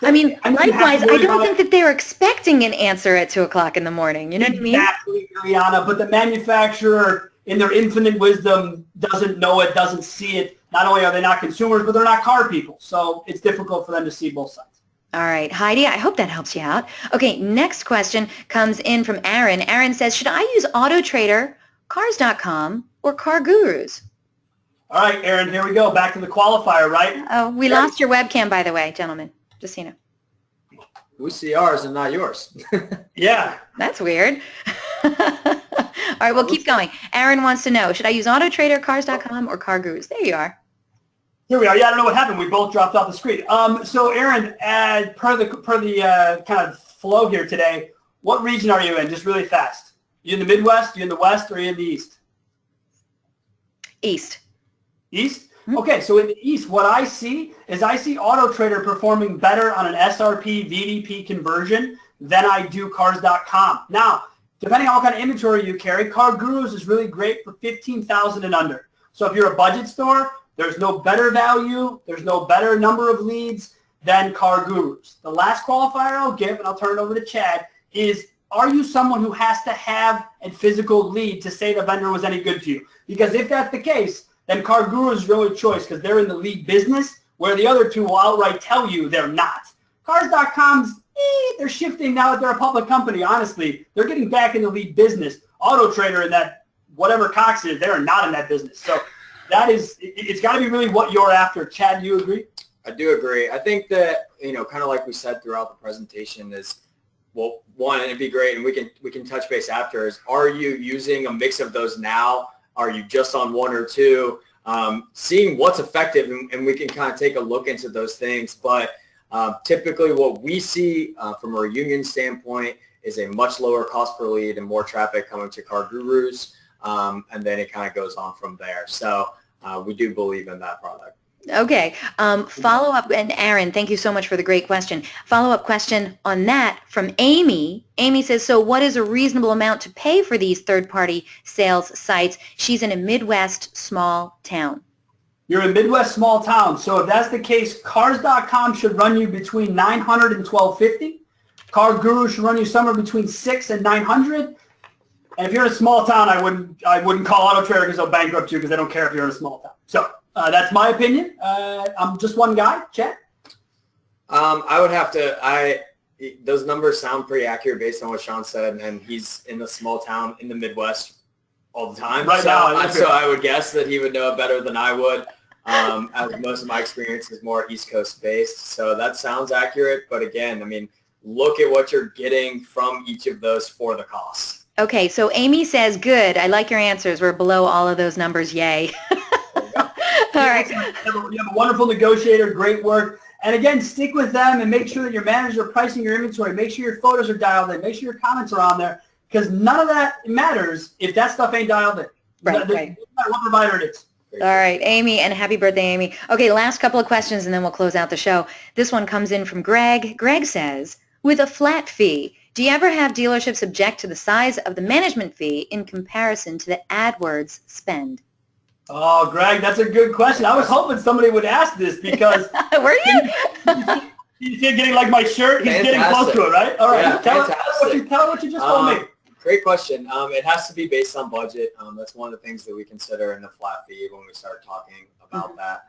Speaker 1: I mean, likewise, I don't think that they're expecting an answer at 2 o'clock in the morning. You know what I mean?
Speaker 2: Exactly, Mariana. But the manufacturer, in their infinite wisdom, doesn't know it, doesn't see it. Not only are they not consumers, but they're not car people. So it's difficult for them to see both sides.
Speaker 1: All right, Heidi, I hope that helps you out. Okay, next question comes in from Aaron. Aaron says, should I use AutoTrader, Cars.com, or Car Gurus?
Speaker 2: All right, Aaron, here we go. Back to the qualifier, right?
Speaker 1: Oh, we lost your webcam, by the way, gentlemen. Just so you know.
Speaker 4: We see ours and not yours.
Speaker 2: Yeah.
Speaker 1: That's weird. All right, well, keep going. Aaron wants to know, should I use AutoTrader, Cars.com, or Car Gurus? There you are.
Speaker 2: Here we are. Yeah, I don't know what happened. We both dropped off the screen. So, Aaron, per the kind of flow here today, what region are you in? Just really fast. You in the Midwest? You in the West? Or are you in the East?
Speaker 1: East.
Speaker 2: East? Okay, so in the East, what I see is AutoTrader performing better on an SRP VDP conversion than I do Cars.com. Now, depending on what kind of inventory you carry, Car Gurus is really great for $15,000 and under. So if you're a budget store, there's no better value, there's no better number of leads than Car Gurus. The last qualifier I'll give, and I'll turn it over to Chad, is are you someone who has to have a physical lead to say the vendor was any good to you? Because if that's the case, then Car Gurus is your only choice because they're in the lead business where the other two will outright tell you they're not. Cars.com's, they're shifting now that they're a public company, honestly. They're getting back in the lead business. AutoTrader and that whatever Cox is, they're not in that business. So that is, it's got to be really what you're after. Chad, do you agree?
Speaker 4: I do agree. I think that, kind of like we said throughout the presentation is, well, one, and it'd be great, and we can touch base after, is are you using a mix of those now? Are you just on one or two? Seeing what's effective, and we can kind of take a look into those things. But typically what we see from a reunion standpoint is a much lower cost per lead and more traffic coming to Car Gurus. And then it kind of goes on from there. So we do believe in that product.
Speaker 1: Okay. Follow-up, and Aaron, thank you so much for the great question. Follow-up question on that from Amy. Amy says, so what is a reasonable amount to pay for these third-party sales sites? She's in a Midwest small town.
Speaker 2: You're a Midwest small town. So if that's the case, Cars.com should run you between $900 and $1,250. Car Guru should run you somewhere between $600 and $900. And if you're in a small town, I wouldn't call AutoTrader because they'll bankrupt you because they don't care if you're in a small town. So that's my opinion. I'm just one guy. Chad?
Speaker 4: I would have to. Those numbers sound pretty accurate based on what Sean said, and he's in a small town in the Midwest all the time.
Speaker 2: Right now,
Speaker 4: so I would guess that he would know it better than I would. As most of my experience is more East Coast based, so that sounds accurate. But again, I mean, look at what you're getting from each of those for the cost.
Speaker 1: Okay, so Amy says, good. I like your answers. We're below all of those numbers. Yay. All right.
Speaker 2: You have a wonderful negotiator. Great work. And again, stick with them and make sure that your managers are pricing your inventory. Make sure your photos are dialed in. Make sure your comments are on there because none of that matters if that stuff ain't dialed in.
Speaker 1: Right.
Speaker 2: No matter what provider it is.
Speaker 1: All right, Amy, and happy birthday, Amy. Okay, last couple of questions, and then we'll close out the show. This one comes in from Greg. Greg says, with a flat fee, do you ever have dealerships object to the size of the management fee in comparison to the AdWords spend?
Speaker 2: Oh, Greg, that's a good question. I was hoping somebody would ask this because...
Speaker 1: Were you?
Speaker 2: He's getting like my shirt. He's
Speaker 4: Fantastic.
Speaker 2: Getting close to it, right? All right.
Speaker 4: Yeah,
Speaker 2: tell her what you just told me.
Speaker 4: Great question. It has to be based on budget. That's one of the things that we consider in the flat fee when we start talking about that.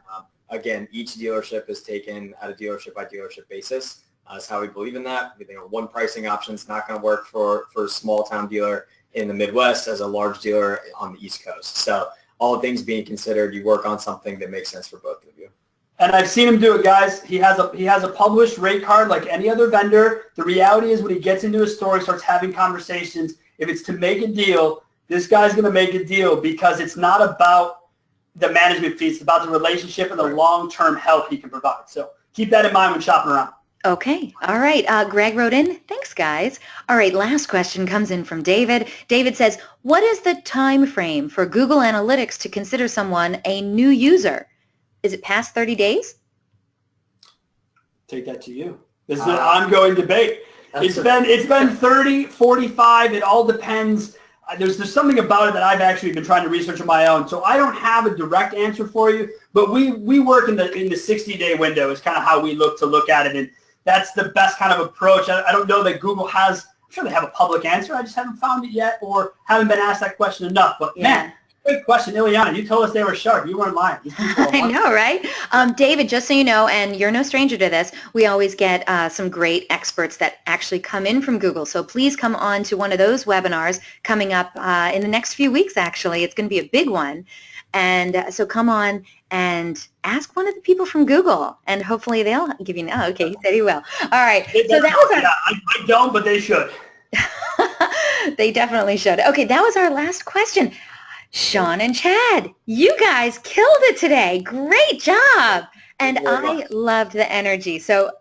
Speaker 4: Again, each dealership is taken at a dealership by dealership basis. That's how we believe in that. We think one pricing option is not going to work for a small town dealer in the Midwest as a large dealer on the East Coast. So all things being considered, you work on something that makes sense for both of you.
Speaker 2: And I've seen him do it, guys. He has a published rate card like any other vendor. The reality is when he gets into a store, he starts having conversations. If it's to make a deal, this guy's going to make a deal because it's not about the management fee. It's about the relationship and the long-term help he can provide. So keep that in mind when shopping around.
Speaker 1: Okay. All right. Greg wrote in. Thanks, guys. All right. Last question comes in from David. David says, what is the time frame for Google Analytics to consider someone a new user? Is it past 30 days?
Speaker 2: Take that to you. This is an ongoing debate. It's been 30, 45. It all depends. There's something about it that I've actually been trying to research on my own. So I don't have a direct answer for you, but we work in the 60-day window is kind of how we look at it, and that's the best kind of approach. I don't know that Google has. I'm sure they have a public answer. I just haven't found it yet, or haven't been asked that question enough. But man, great question, Ileana. You told us they were sharp. You weren't lying.
Speaker 1: I know, right? David, just so you know, and you're no stranger to this, we always get some great experts that actually come in from Google. So please come on to one of those webinars coming up in the next few weeks, actually. It's going to be a big one. And so come on and ask one of the people from Google, and hopefully they'll give you, oh, okay, he said he will. All right. So that was
Speaker 2: I don't, but they should.
Speaker 1: They definitely should. Okay, that was our last question. Sean and Chad, you guys killed it today. Great job. And I loved the energy. So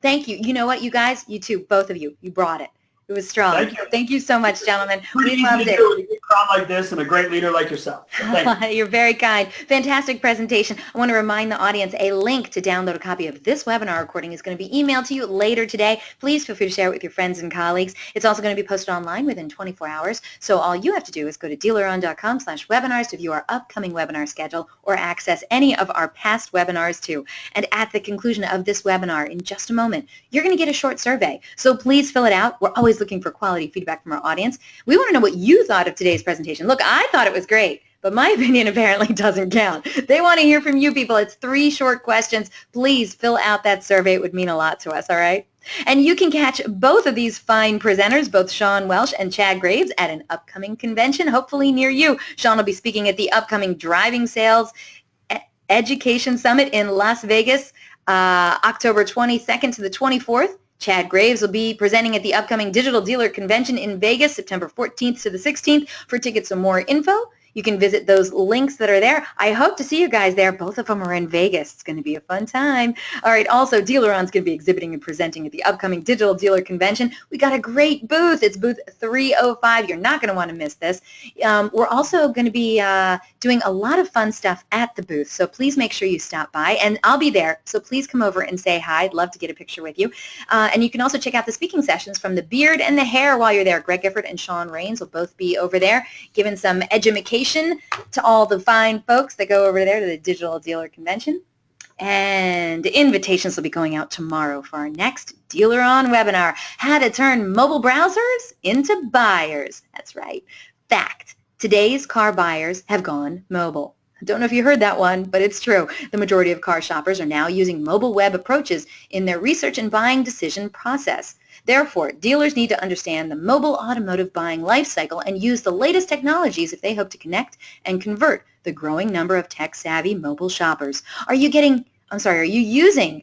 Speaker 1: thank you. You know what, you guys? You too, both of you. You brought it. It was strong. Thank you so much, gentlemen. We loved it.
Speaker 2: A good crowd like this and a great leader like yourself. So thank you.
Speaker 1: You're very kind. Fantastic presentation. I want to remind the audience a link to download a copy of this webinar recording is going to be emailed to you later today. Please feel free to share it with your friends and colleagues. It's also going to be posted online within 24 hours. So all you have to do is go to DealerOn.com/webinars to view our upcoming webinar schedule or access any of our past webinars too. And at the conclusion of this webinar, in just a moment, you're going to get a short survey. So please fill it out. We're always looking for quality feedback from our audience. We want to know what you thought of today's presentation. Look, I thought it was great, but my opinion apparently doesn't count. They want to hear from you people. It's 3 short questions. Please fill out that survey. It would mean a lot to us, all right? And you can catch both of these fine presenters, both Sean Welsh and Chad Graves, at an upcoming convention, hopefully near you. Sean will be speaking at the upcoming Driving Sales Education Summit in Las Vegas, October 22nd to the 24th. Chad Graves will be presenting at the upcoming Digital Dealer Convention in Vegas, September 14th to the 16th. For tickets and more info, you can visit those links that are there. I hope to see you guys there. Both of them are in Vegas. It's going to be a fun time. All right, also, DealerOn's going to be exhibiting and presenting at the upcoming Digital Dealer Convention. We got a great booth. It's booth 305. You're not going to want to miss this. We're also going to be doing a lot of fun stuff at the booth, so please make sure you stop by, and I'll be there, so please come over and say hi. I'd love to get a picture with you. And you can also check out the speaking sessions from the Beard and the Hair while you're there. Greg Gifford and Sean Rains will both be over there giving some edumacation to all the fine folks that go over there to the Digital Dealer Convention. And invitations will be going out tomorrow for our next DealerOn webinar, How to Turn Mobile Browsers into Buyers. That's right. Fact. Today's car buyers have gone mobile. I don't know if you heard that one, but it's true. The majority of car shoppers are now using mobile web approaches in their research and buying decision process. Therefore, dealers need to understand the mobile automotive buying life cycle and use the latest technologies if they hope to connect and convert the growing number of tech-savvy mobile shoppers. Are you using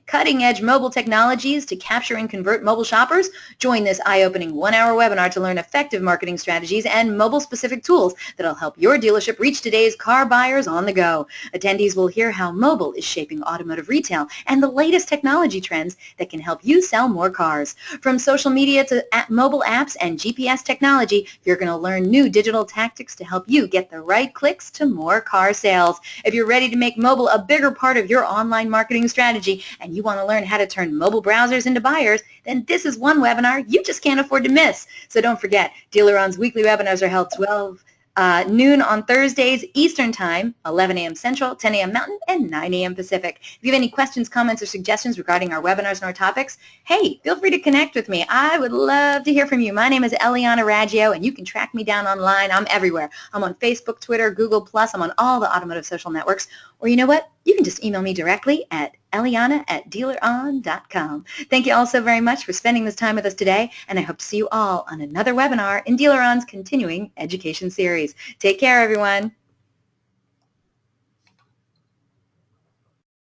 Speaker 1: cutting-edge mobile technologies to capture and convert mobile shoppers? Join this eye-opening 1-hour webinar to learn effective marketing strategies and mobile-specific tools that will help your dealership reach today's car buyers on the go. Attendees will hear how mobile is shaping automotive retail and the latest technology trends that can help you sell more cars. From social media to mobile apps and GPS technology, you're going to learn new digital tactics to help you get the right clicks to more car sales. If you're ready to make mobile a bigger part of your online marketing strategy and you want to learn how to turn mobile browsers into buyers, then this is one webinar you just can't afford to miss. So don't forget, DealerOn's weekly webinars are held 12 noon on Thursdays Eastern Time, 11 a.m. Central, 10 a.m. Mountain, and 9 a.m. Pacific. If you have any questions, comments, or suggestions regarding our webinars and our topics, hey, feel free to connect with me. I would love to hear from you. My name is Eliana Raggio, and you can track me down online. I'm everywhere. I'm on Facebook, Twitter, Google+. I'm on all the automotive social networks. Or you know what? You can just email me directly at eliana@dealeron.com. Thank you all so very much for spending this time with us today, and I hope to see you all on another webinar in DealerOn's continuing education series. Take care, everyone.